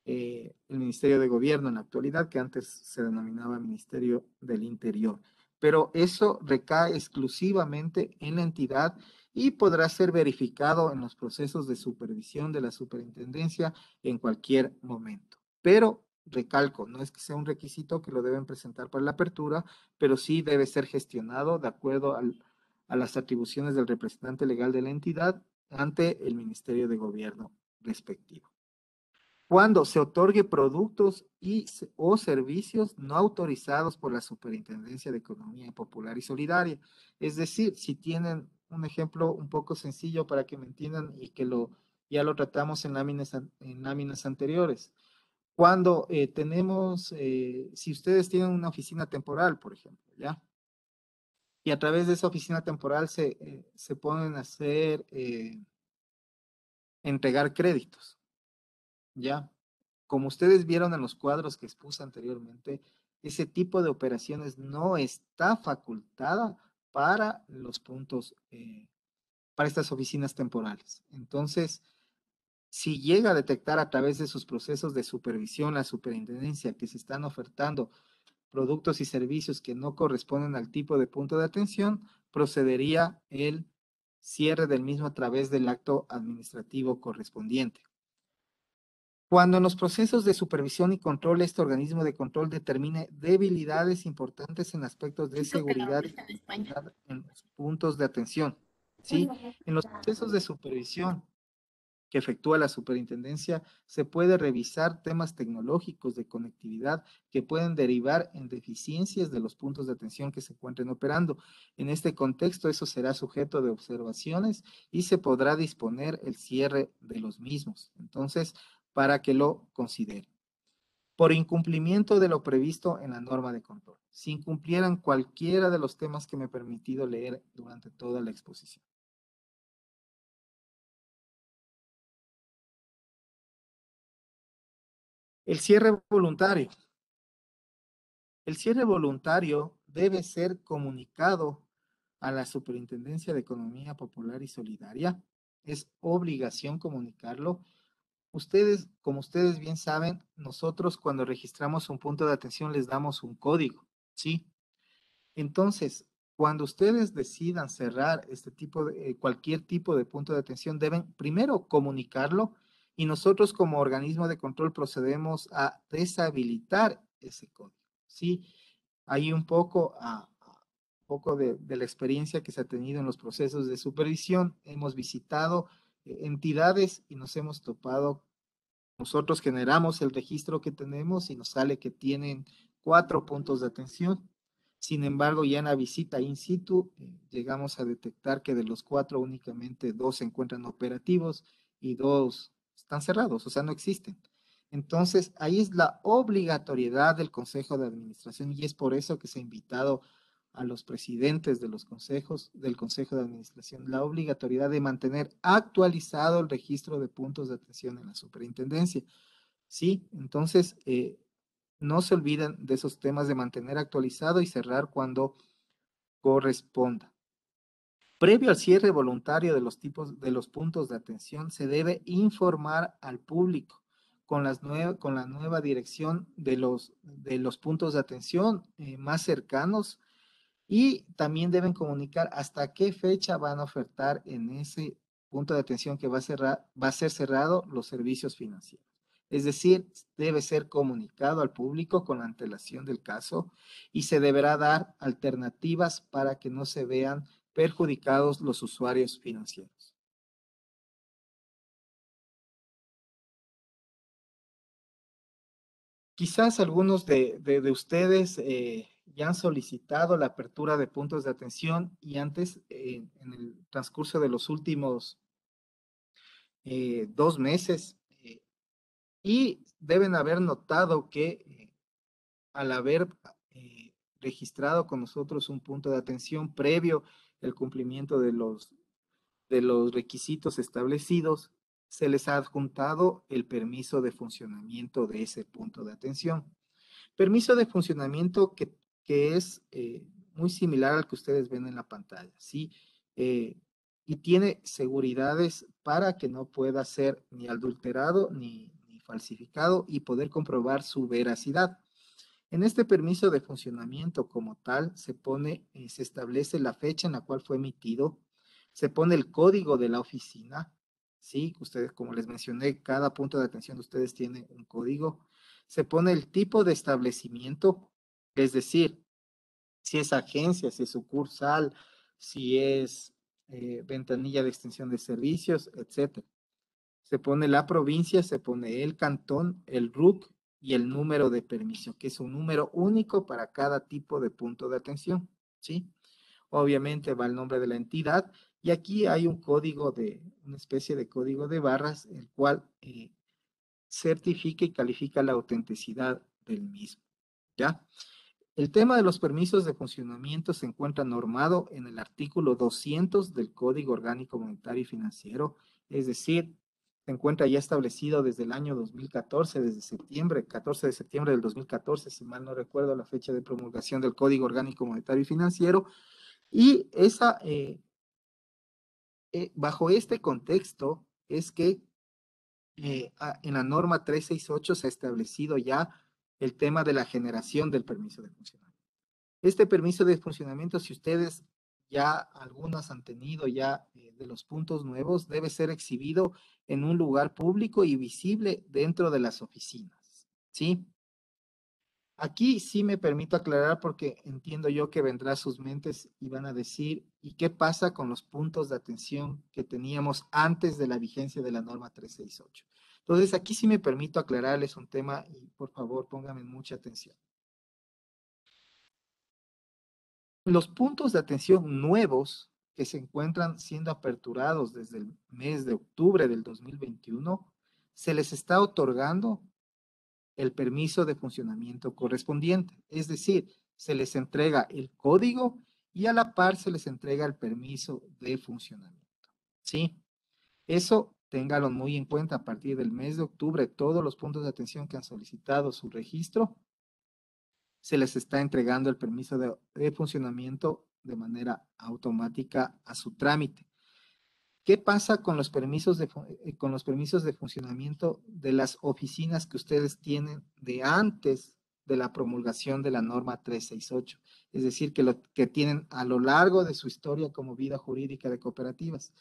de Gobierno en la actualidad, que antes se denominaba Ministerio del Interior. Pero eso recae exclusivamente en la entidad y podrá ser verificado en los procesos de supervisión de la superintendencia en cualquier momento. Pero, recalco, no es que sea un requisito que lo deben presentar para la apertura, pero sí debe ser gestionado de acuerdo a las atribuciones del representante legal de la entidad ante el Ministerio de Gobierno respectivo. Cuando se otorgue productos o servicios no autorizados por la Superintendencia de Economía Popular y Solidaria. Es decir, si tienen un ejemplo un poco sencillo para que me entiendan y que ya lo tratamos en láminas anteriores. Cuando si ustedes tienen una oficina temporal, por ejemplo, ¿ya? Y a través de esa oficina temporal se ponen a entregar créditos, ¿ya? Como ustedes vieron en los cuadros que expuse anteriormente, ese tipo de operaciones no está facultada para los puntos, para estas oficinas temporales. Entonces, si llega a detectar a través de sus procesos de supervisión la superintendencia que se están ofertando productos y servicios que no corresponden al tipo de punto de atención, procedería el cierre del mismo a través del acto administrativo correspondiente. Cuando en los procesos de supervisión y control este organismo de control determine debilidades importantes en aspectos de seguridad y conectividad en los puntos de atención, ¿sí? En los procesos de supervisión que efectúa la superintendencia, se puede revisar temas tecnológicos de conectividad que pueden derivar en deficiencias de los puntos de atención que se encuentren operando. En este contexto, eso será sujeto de observaciones y se podrá disponer el cierre de los mismos. Entonces, para que lo considere. Por incumplimiento de lo previsto en la norma de control, si incumplieran cualquiera de los temas que me he permitido leer durante toda la exposición. El cierre voluntario. El cierre voluntario debe ser comunicado a la Superintendencia de Economía Popular y Solidaria. Es obligación comunicarlo. Ustedes, como ustedes bien saben, nosotros cuando registramos un punto de atención les damos un código, ¿sí? Entonces, cuando ustedes decidan cerrar cualquier tipo de punto de atención, deben primero comunicarlo y nosotros como organismo de control procedemos a deshabilitar ese código, ¿sí? Hay un poco de la experiencia que se ha tenido en los procesos de supervisión. Hemos visitado entidades y nos hemos topado. Nosotros generamos el registro que tenemos y nos sale que tienen 4 puntos de atención. Sin embargo, ya en la visita in situ, llegamos a detectar que de los 4 únicamente 2 se encuentran operativos y 2 están cerrados, o sea, no existen. Entonces, ahí es la obligatoriedad del Consejo de Administración y es por eso que se ha invitado a los presidentes de los consejos, del Consejo de Administración, la obligatoriedad de mantener actualizado el registro de puntos de atención en la superintendencia. Sí, entonces, no se olviden de esos temas de mantener actualizado y cerrar cuando corresponda. Previo al cierre voluntario de los puntos de atención, se debe informar al público con la nueva dirección de los puntos de atención más cercanos y también deben comunicar hasta qué fecha van a ofertar en ese punto de atención que va a ser cerrado los servicios financieros. Es decir, debe ser comunicado al público con la antelación del caso y se deberá dar alternativas para que no se vean perjudicados los usuarios financieros. Quizás algunos de ustedes ya han solicitado la apertura de puntos de atención y antes, en el transcurso de los últimos 2 meses, y deben haber notado que al haber registrado con nosotros un punto de atención previo el cumplimiento de los requisitos establecidos, se les ha adjuntado el permiso de funcionamiento de ese punto de atención. Permiso de funcionamiento que es muy similar al que ustedes ven en la pantalla, ¿sí? Y tiene seguridades para que no pueda ser ni adulterado ni falsificado y poder comprobar su veracidad. En este permiso de funcionamiento como tal se establece la fecha en la cual fue emitido, se pone el código de la oficina, ¿sí? Ustedes, como les mencioné, cada punto de atención de ustedes tiene un código. Se pone el tipo de establecimiento, es decir, si es agencia, si es sucursal, si es ventanilla de extensión de servicios, etc. Se pone la provincia, se pone el cantón, el RUC y el número de permiso, que es un número único para cada tipo de punto de atención, ¿sí? Obviamente va el nombre de la entidad y aquí hay una especie de código de barras, el cual certifica y califica la autenticidad del mismo, ¿ya? El tema de los permisos de funcionamiento se encuentra normado en el artículo 200 del Código Orgánico Monetario y Financiero, es decir, se encuentra ya establecido desde el año 2014, desde septiembre, 14 de septiembre del 2014, si mal no recuerdo la fecha de promulgación del Código Orgánico Monetario y Financiero, y bajo este contexto es que en la norma 368 se ha establecido ya el tema de la generación del permiso de funcionamiento. Este permiso de funcionamiento, si ustedes ya algunas han tenido ya de los puntos nuevos, debe ser exhibido en un lugar público y visible dentro de las oficinas, ¿sí? Aquí sí me permito aclarar porque entiendo yo que vendrá a sus mentes y van a decir, ¿y qué pasa con los puntos de atención que teníamos antes de la vigencia de la norma 368? Entonces, aquí sí me permito aclararles un tema y por favor pónganme mucha atención. Los puntos de atención nuevos que se encuentran siendo aperturados desde el mes de octubre del 2021, se les está otorgando el permiso de funcionamiento correspondiente. Es decir, se les entrega el código y a la par se les entrega el permiso de funcionamiento. ¿Sí? Eso téngalo muy en cuenta a partir del mes de octubre. Todos los puntos de atención que han solicitado su registro, se les está entregando el permiso de funcionamiento de manera automática a su trámite. ¿Qué pasa con los permisos de funcionamiento de las oficinas que ustedes tienen de antes de la promulgación de la norma 368? Es decir, que tienen a lo largo de su historia como vida jurídica de cooperativas.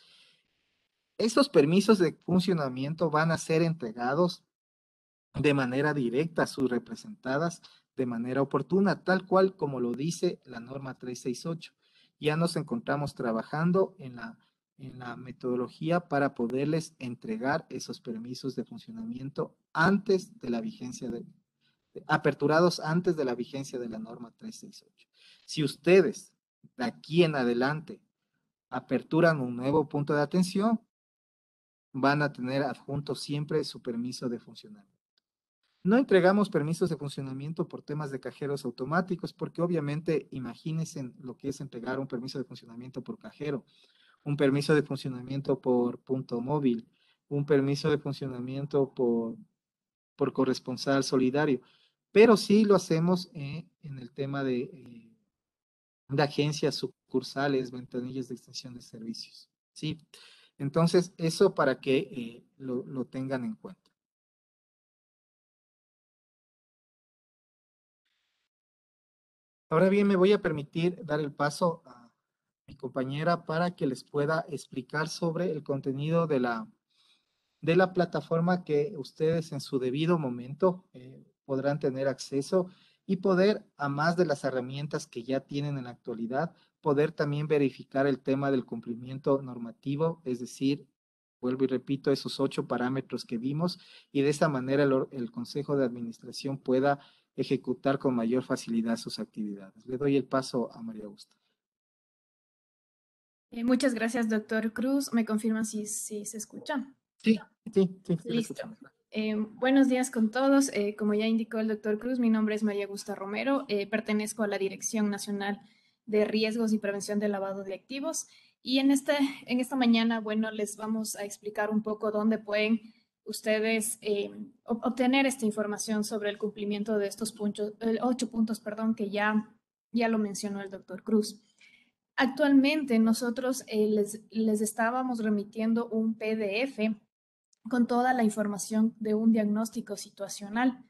Estos permisos de funcionamiento van a ser entregados de manera directa a sus representadas de manera oportuna, tal cual como lo dice la norma 368. Ya nos encontramos trabajando en la metodología para poderles entregar esos permisos de funcionamiento antes de la vigencia aperturados antes de la vigencia de la norma 368. Si ustedes de aquí en adelante aperturan un nuevo punto de atención, van a tener adjunto siempre su permiso de funcionamiento. No entregamos permisos de funcionamiento por temas de cajeros automáticos, porque obviamente imagínense lo que es entregar un permiso de funcionamiento por cajero, un permiso de funcionamiento por punto móvil, un permiso de funcionamiento por corresponsal solidario, pero sí lo hacemos en el tema de agencias sucursales, ventanillas de extensión de servicios, ¿sí? Entonces, eso para que lo tengan en cuenta. Ahora bien, me voy a permitir dar el paso a mi compañera para que les pueda explicar sobre el contenido de la plataforma que ustedes en su debido momento podrán tener acceso y poder, a más de las herramientas que ya tienen en la actualidad, poder también verificar el tema del cumplimiento normativo, es decir, vuelvo y repito, esos 8 parámetros que vimos, y de esa manera el Consejo de Administración pueda ejecutar con mayor facilidad sus actividades. Le doy el paso a María Augusta. Muchas gracias, doctor Cruz. ¿Me confirma si se escucha? Sí, sí, sí, sí, le Listo. escuchamos. Buenos días con todos. Como ya indicó el doctor Cruz, mi nombre es María Augusta Romero. Pertenezco a la Dirección Nacional de Riesgos y Prevención del Lavado de Activos. Y en esta mañana, bueno, les vamos a explicar un poco dónde pueden ustedes obtener esta información sobre el cumplimiento de estos 8 puntos, perdón, que ya lo mencionó el doctor Cruz. Actualmente nosotros les estábamos remitiendo un PDF con toda la información de un diagnóstico situacional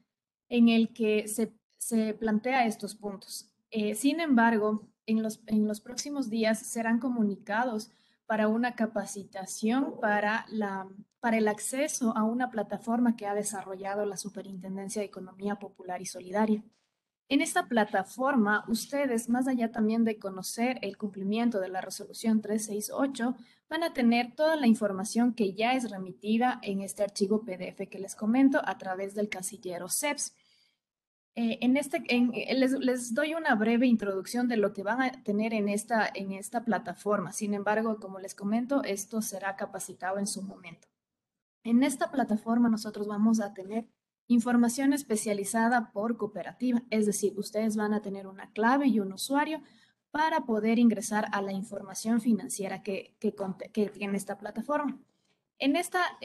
en el que se plantea estos puntos. Sin embargo, en los próximos días serán comunicados para una capacitación para el acceso a una plataforma que ha desarrollado la Superintendencia de Economía Popular y Solidaria. En esta plataforma, ustedes, más allá también de conocer el cumplimiento de la resolución 368, van a tener toda la información que ya es remitida en este archivo PDF que les comento a través del casillero CEPS. Les doy una breve introducción de lo que van a tener en esta plataforma. Sin embargo, como les comento, esto será capacitado en su momento. En esta plataforma nosotros vamos a tener información especializada por cooperativa, es decir, ustedes van a tener una clave y un usuario para poder ingresar a la información financiera que tiene esta plataforma. En esta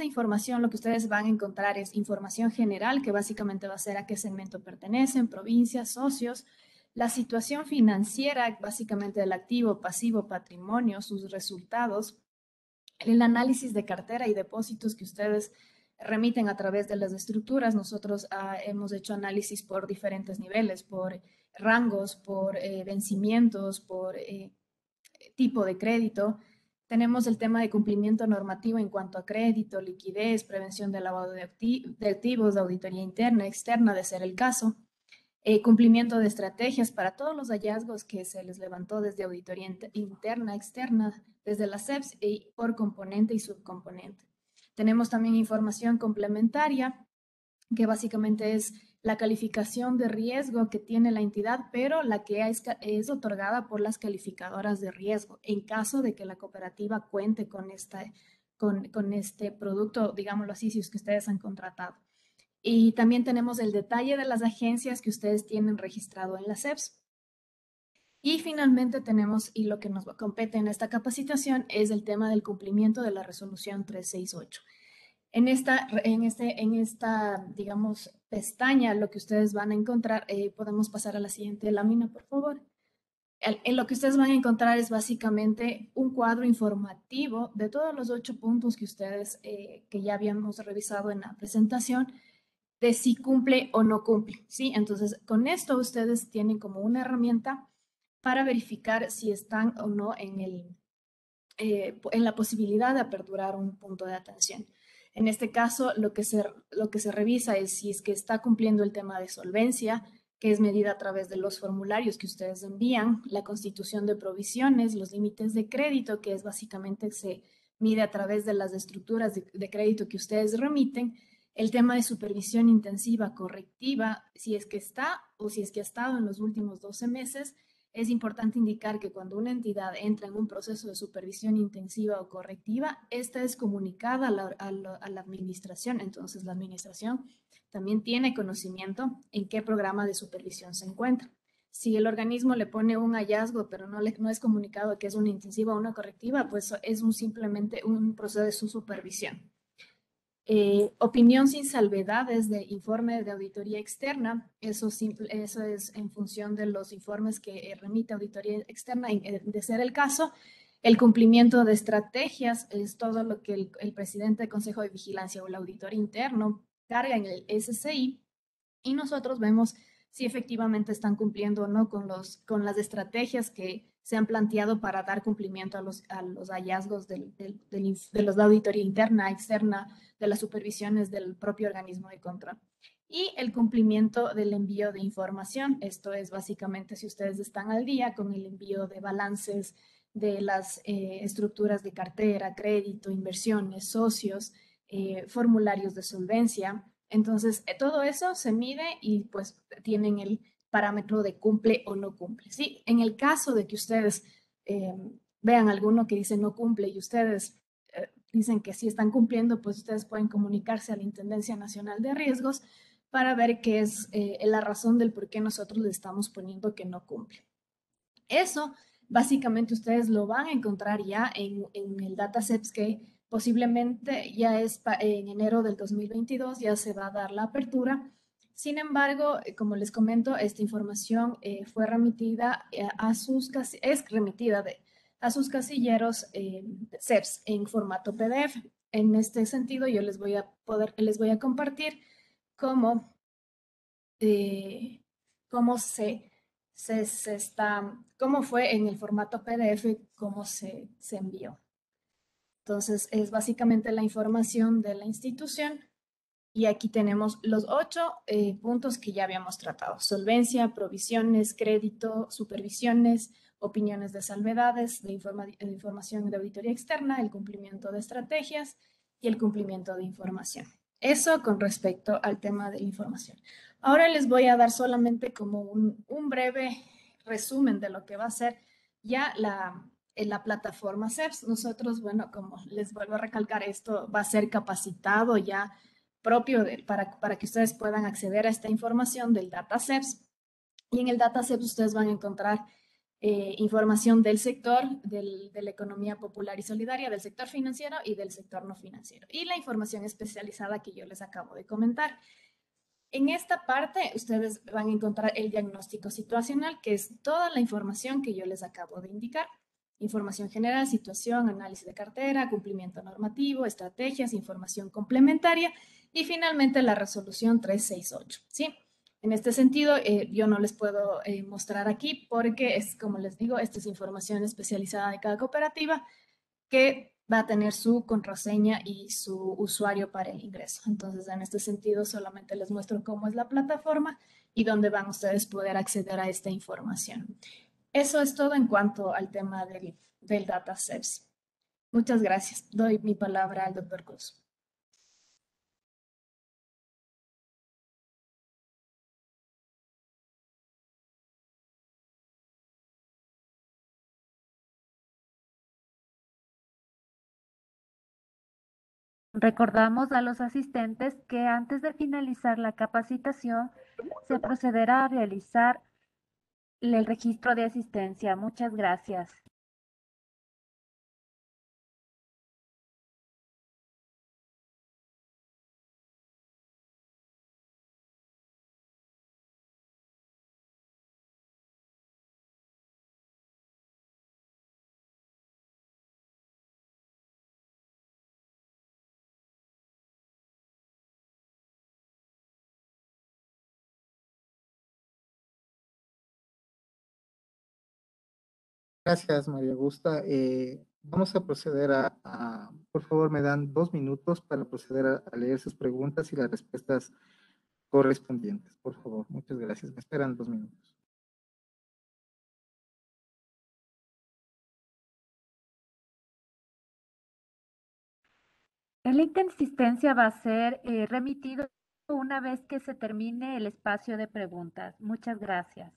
información lo que ustedes van a encontrar es información general, que básicamente va a ser a qué segmento pertenecen, provincias, socios, la situación financiera, básicamente del activo, pasivo, patrimonio, sus resultados, el análisis de cartera y depósitos que ustedes remiten a través de las estructuras. Nosotros hemos hecho análisis por diferentes niveles, por rangos, por vencimientos, por tipo de crédito. Tenemos el tema de cumplimiento normativo en cuanto a crédito, liquidez, prevención del lavado de activos, de auditoría interna, externa, de ser el caso. Cumplimiento de estrategias para todos los hallazgos que se les levantó desde auditoría interna, externa, desde la CEPS y por componente y subcomponente. Tenemos también información complementaria, que básicamente es la calificación de riesgo que tiene la entidad, pero la que es otorgada por las calificadoras de riesgo, en caso de que la cooperativa cuente con este producto, digámoslo así, si es que ustedes han contratado. Y también tenemos el detalle de las agencias que ustedes tienen registrado en la CEPS. Y finalmente tenemos, y lo que nos compete en esta capacitación, es el tema del cumplimiento de la resolución 368. En esta, digamos, pestaña, lo que ustedes van a encontrar, podemos pasar a la siguiente lámina, por favor. En lo que ustedes van a encontrar es básicamente un cuadro informativo de todos los 8 puntos que ustedes, que ya habíamos revisado en la presentación, de si cumple o no cumple, ¿sí? Entonces, con esto ustedes tienen como una herramienta para verificar si están o no en la posibilidad de aperturar un punto de atención. En este caso, lo que se revisa es si es que está cumpliendo el tema de solvencia, que es medida a través de los formularios que ustedes envían, la constitución de provisiones, los límites de crédito, que es básicamente se mide a través de las estructuras de crédito que ustedes remiten, el tema de supervisión intensiva correctiva, si es que está o si es que ha estado en los últimos 12 meses. Es importante indicar que cuando una entidad entra en un proceso de supervisión intensiva o correctiva, esta es comunicada a la administración. Entonces, la administración también tiene conocimiento en qué programa de supervisión se encuentra. Si el organismo le pone un hallazgo, pero no es comunicado que es una intensiva o una correctiva, pues es simplemente un proceso de su supervisión. Opinión sin salvedades de informe de auditoría externa, eso es en función de los informes que remite auditoría externa, de ser el caso. El cumplimiento de estrategias es todo lo que el presidente del Consejo de Vigilancia o el auditor interno carga en el SCI, y nosotros vemos si efectivamente están cumpliendo o no con las estrategias que se han planteado para dar cumplimiento a los hallazgos de los de auditoría interna, externa, de las supervisiones del propio organismo de control. Y el cumplimiento del envío de información. Esto es básicamente si ustedes están al día con el envío de balances de las estructuras de cartera, crédito, inversiones, socios, formularios de solvencia. Entonces, todo eso se mide y pues tienen el parámetro de cumple o no cumple, ¿sí? En el caso de que ustedes vean alguno que dice no cumple y ustedes dicen que sí están cumpliendo, pues ustedes pueden comunicarse a la Intendencia Nacional de Riesgos para ver qué es la razón del por qué nosotros le estamos poniendo que no cumple. Eso básicamente ustedes lo van a encontrar ya en el dataset que posiblemente ya es en enero del 2022, ya se va a dar la apertura. Sin embargo, como les comento, esta información fue remitida es remitida a sus casilleros CEPS en formato PDF. En este sentido, yo les voy a compartir cómo, cómo cómo fue en el formato PDF, cómo se envió. Entonces, es básicamente la información de la institución. Y aquí tenemos los 8 puntos que ya habíamos tratado: solvencia, provisiones, crédito, supervisiones, opiniones de salvedades, de información de auditoría externa, el cumplimiento de estrategias y el cumplimiento de información. Eso con respecto al tema de la información. Ahora les voy a dar solamente como un breve resumen de lo que va a ser ya en la plataforma CEPS. Nosotros, bueno, como les vuelvo a recalcar, esto va a ser capacitado ya propio para que ustedes puedan acceder a esta información del DataCEPS. Y en el DataCEPS ustedes van a encontrar información del sector, de la economía popular y solidaria, del sector financiero y del sector no financiero. Y la información especializada que yo les acabo de comentar. En esta parte ustedes van a encontrar el diagnóstico situacional, que es toda la información que yo les acabo de indicar. Información general, situación, análisis de cartera, cumplimiento normativo, estrategias, información complementaria y finalmente la resolución 368, ¿sí? En este sentido, yo no les puedo mostrar aquí porque es, como les digo, esta es información especializada de cada cooperativa que va a tener su contraseña y su usuario para el ingreso. Entonces, en este sentido, solamente les muestro cómo es la plataforma y dónde van ustedes poder acceder a esta información. Eso es todo en cuanto al tema del DataCEPS. Muchas gracias. Doy mi palabra al doctor Cruz. Recordamos a los asistentes que antes de finalizar la capacitación se procederá a realizar el registro de asistencia. Muchas gracias. Gracias, María Augusta. Vamos a proceder por favor, me dan 2 minutos para proceder a leer sus preguntas y las respuestas correspondientes. Por favor, muchas gracias. Me esperan 2 minutos. El link de asistencia va a ser remitido una vez que se termine el espacio de preguntas. Muchas gracias.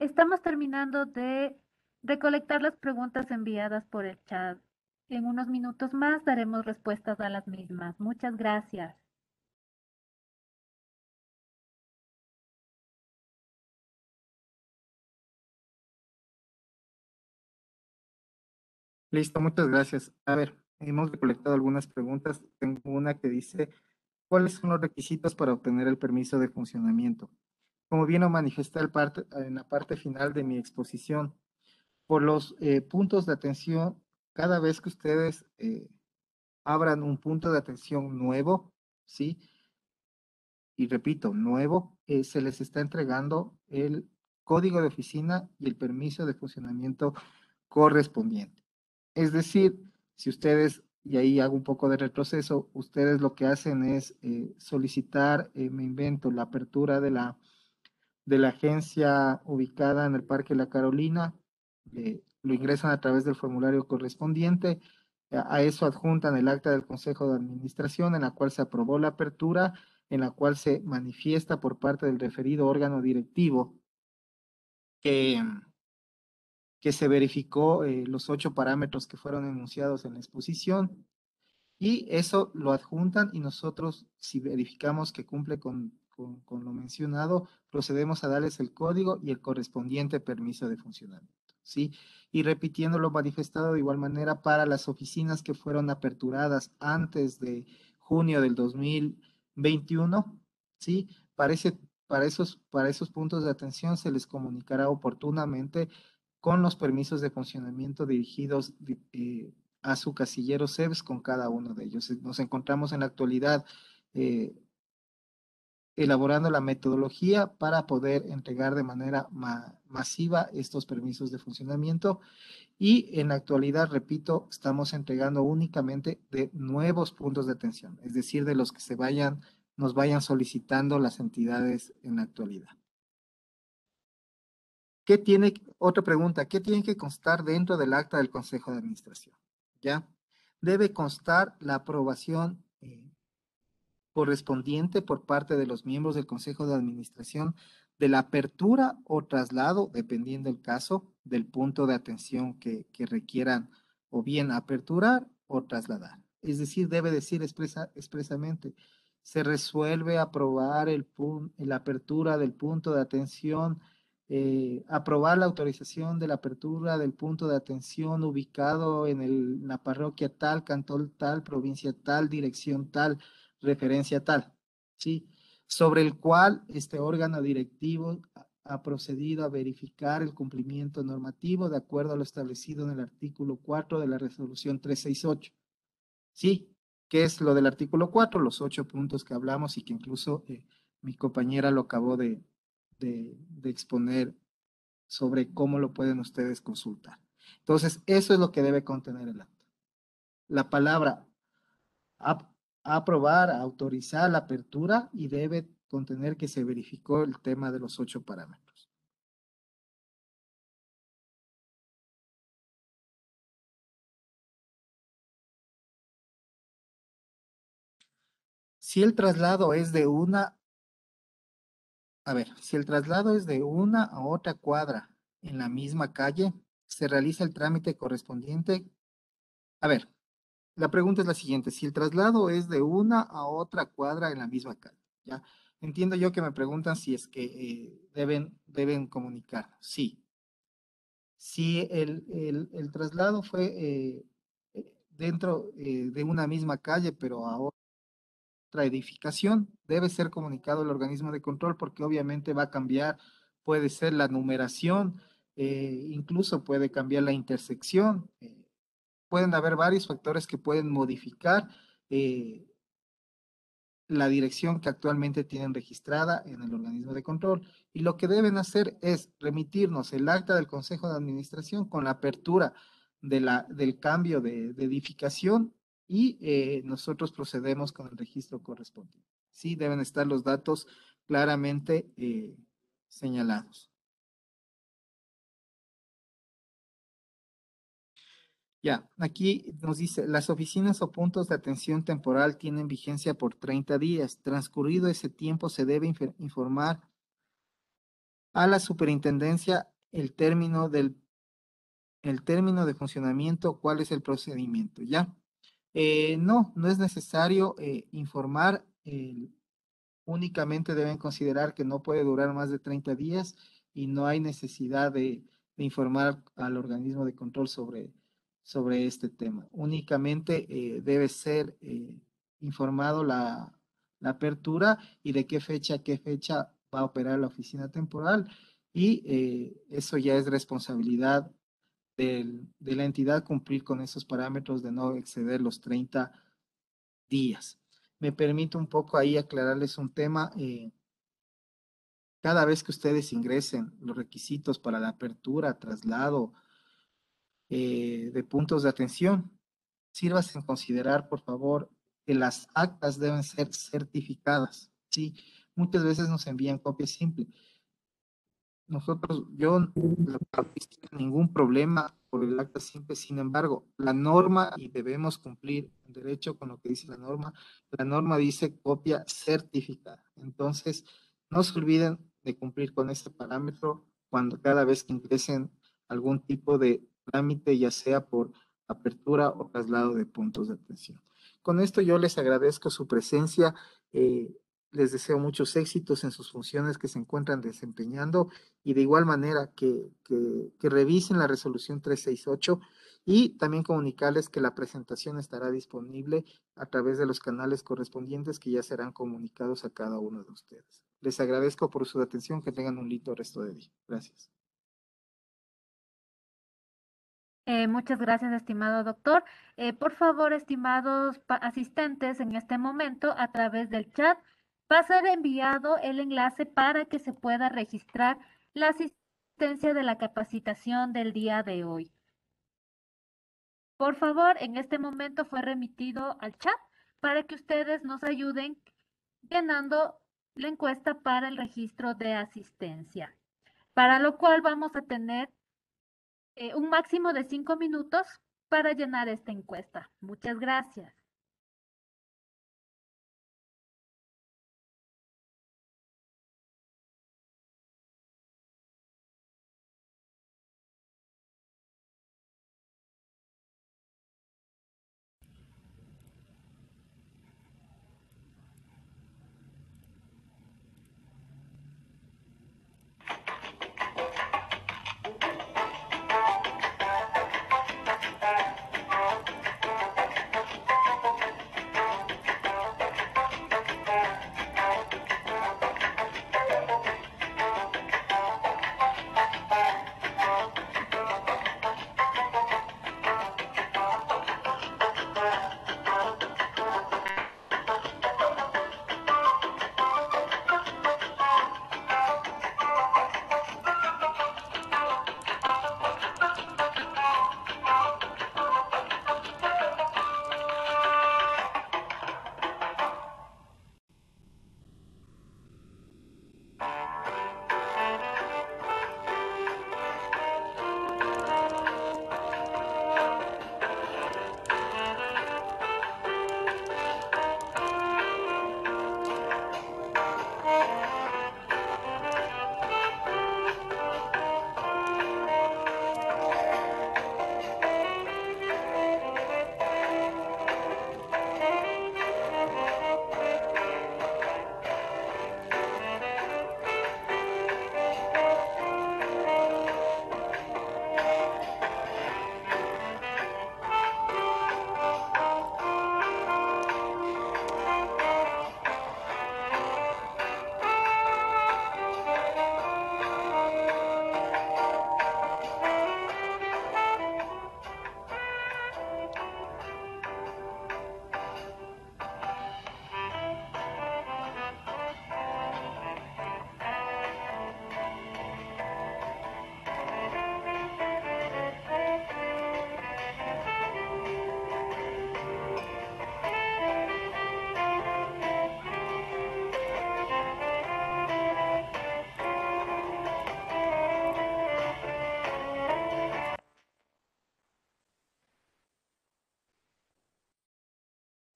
Estamos terminando de recolectar las preguntas enviadas por el chat. En unos minutos más daremos respuestas a las mismas. Muchas gracias. Listo, muchas gracias. A ver, hemos recolectado algunas preguntas. Tengo una que dice, ¿cuáles son los requisitos para obtener el permiso de funcionamiento? Como bien lo manifesté en la parte final de mi exposición, por los puntos de atención, cada vez que ustedes abran un punto de atención nuevo, ¿sí? Y repito, nuevo, se les está entregando el código de oficina y el permiso de funcionamiento correspondiente. Es decir, si ustedes, y ahí hago un poco de retroceso, ustedes lo que hacen es solicitar, me invento, la apertura de la agencia ubicada en el Parque La Carolina, lo ingresan a través del formulario correspondiente, a eso adjuntan el acta del Consejo de Administración en la cual se aprobó la apertura, en la cual se manifiesta por parte del referido órgano directivo que, que se verificó los 8 parámetros que fueron enunciados en la exposición y eso lo adjuntan y nosotros, si verificamos que cumple con lo mencionado, procedemos a darles el código y el correspondiente permiso de funcionamiento, ¿sí? Y repitiendo lo manifestado de igual manera para las oficinas que fueron aperturadas antes de junio del 2021, ¿sí? Para esos puntos de atención se les comunicará oportunamente con los permisos de funcionamiento dirigidos a su casillero CEBS con cada uno de ellos. Nos encontramos en la actualidad elaborando la metodología para poder entregar de manera masiva estos permisos de funcionamiento y en la actualidad, repito, estamos entregando únicamente de nuevos puntos de atención, es decir, de los que nos vayan solicitando las entidades en la actualidad. Otra pregunta, ¿qué tiene que constar dentro del acta del Consejo de Administración? ¿Ya? Debe constar la aprobación correspondiente por parte de los miembros del Consejo de Administración de la apertura o traslado, dependiendo del caso, del punto de atención que requieran o bien aperturar o trasladar. Es decir, debe decir expresamente, se resuelve aprobar la apertura del punto de atención, aprobar la autorización de la apertura del punto de atención ubicado en la parroquia tal, cantón tal, provincia tal, dirección tal, referencia tal, ¿sí? Sobre el cual este órgano directivo ha procedido a verificar el cumplimiento normativo de acuerdo a lo establecido en el artículo 4 de la resolución 368. ¿Sí? ¿Qué es lo del artículo 4? Los 8 puntos que hablamos y que incluso mi compañera lo acabó de exponer sobre cómo lo pueden ustedes consultar. Entonces, eso es lo que debe contener el acta. La palabra aprobar, autorizar la apertura y debe contener que se verificó el tema de los 8 parámetros. Si el traslado es de si el traslado es de una a otra cuadra en la misma calle, se realiza el trámite correspondiente. La pregunta es la siguiente, si el traslado es de una a otra cuadra en la misma calle, ¿ya? Entiendo yo que me preguntan si es que deben comunicar. Sí. Si el traslado fue dentro de una misma calle, pero a otra edificación, debe ser comunicado al organismo de control porque obviamente va a cambiar, puede ser la numeración, incluso puede cambiar la intersección. Pueden haber varios factores que pueden modificar la dirección que actualmente tienen registrada en el organismo de control. Y lo que deben hacer es remitirnos el acta del Consejo de Administración con la apertura del cambio de edificación y nosotros procedemos con el registro correspondiente. Sí, deben estar los datos claramente señalados. Ya, aquí nos dice, las oficinas o puntos de atención temporal tienen vigencia por 30 días. Transcurrido ese tiempo, se debe informar a la superintendencia el término de funcionamiento, cuál es el procedimiento, ¿ya? No es necesario informar, únicamente deben considerar que no puede durar más de 30 días y no hay necesidad de informar al organismo de control sobre este tema. Únicamente debe ser informado la apertura y de qué fecha a qué fecha va a operar la oficina temporal y eso ya es responsabilidad de la entidad cumplir con esos parámetros de no exceder los 30 días. Me permito un poco ahí aclararles un tema. Cada vez que ustedes ingresen los requisitos para la apertura, traslado de puntos de atención, sírvase en considerar, por favor, que las actas deben ser certificadas, ¿sí? Muchas veces nos envían copia simple. Yo no he visto ningún problema por el acta simple, sin embargo, la norma, y debemos cumplir en derecho con lo que dice la norma dice copia certificada. Entonces, no se olviden de cumplir con este parámetro cuando cada vez que ingresen algún tipo de trámite, ya sea por apertura o traslado de puntos de atención. Con esto yo les agradezco su presencia, les deseo muchos éxitos en sus funciones que se encuentran desempeñando y de igual manera que revisen la resolución 368 y también comunicarles que la presentación estará disponible a través de los canales correspondientes que ya serán comunicados a cada uno de ustedes. Les agradezco por su atención, que tengan un lindo resto de día. Gracias. Muchas gracias, estimado doctor. Por favor, estimados asistentes, en este momento, a través del chat, va a ser enviado el enlace para que se pueda registrar la asistencia de la capacitación del día de hoy. Por favor, en este momento fue remitido al chat para que ustedes nos ayuden llenando la encuesta para el registro de asistencia, para lo cual vamos a tener un máximo de 5 minutos para llenar esta encuesta. Muchas gracias.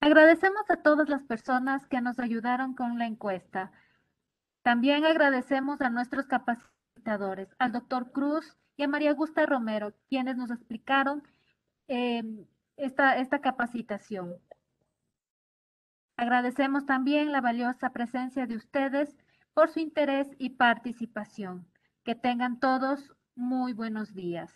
Agradecemos a todas las personas que nos ayudaron con la encuesta. También agradecemos a nuestros capacitadores, al doctor Cruz y a María Augusta Romero, quienes nos explicaron esta capacitación. Agradecemos también la valiosa presencia de ustedes por su interés y participación. Que tengan todos muy buenos días.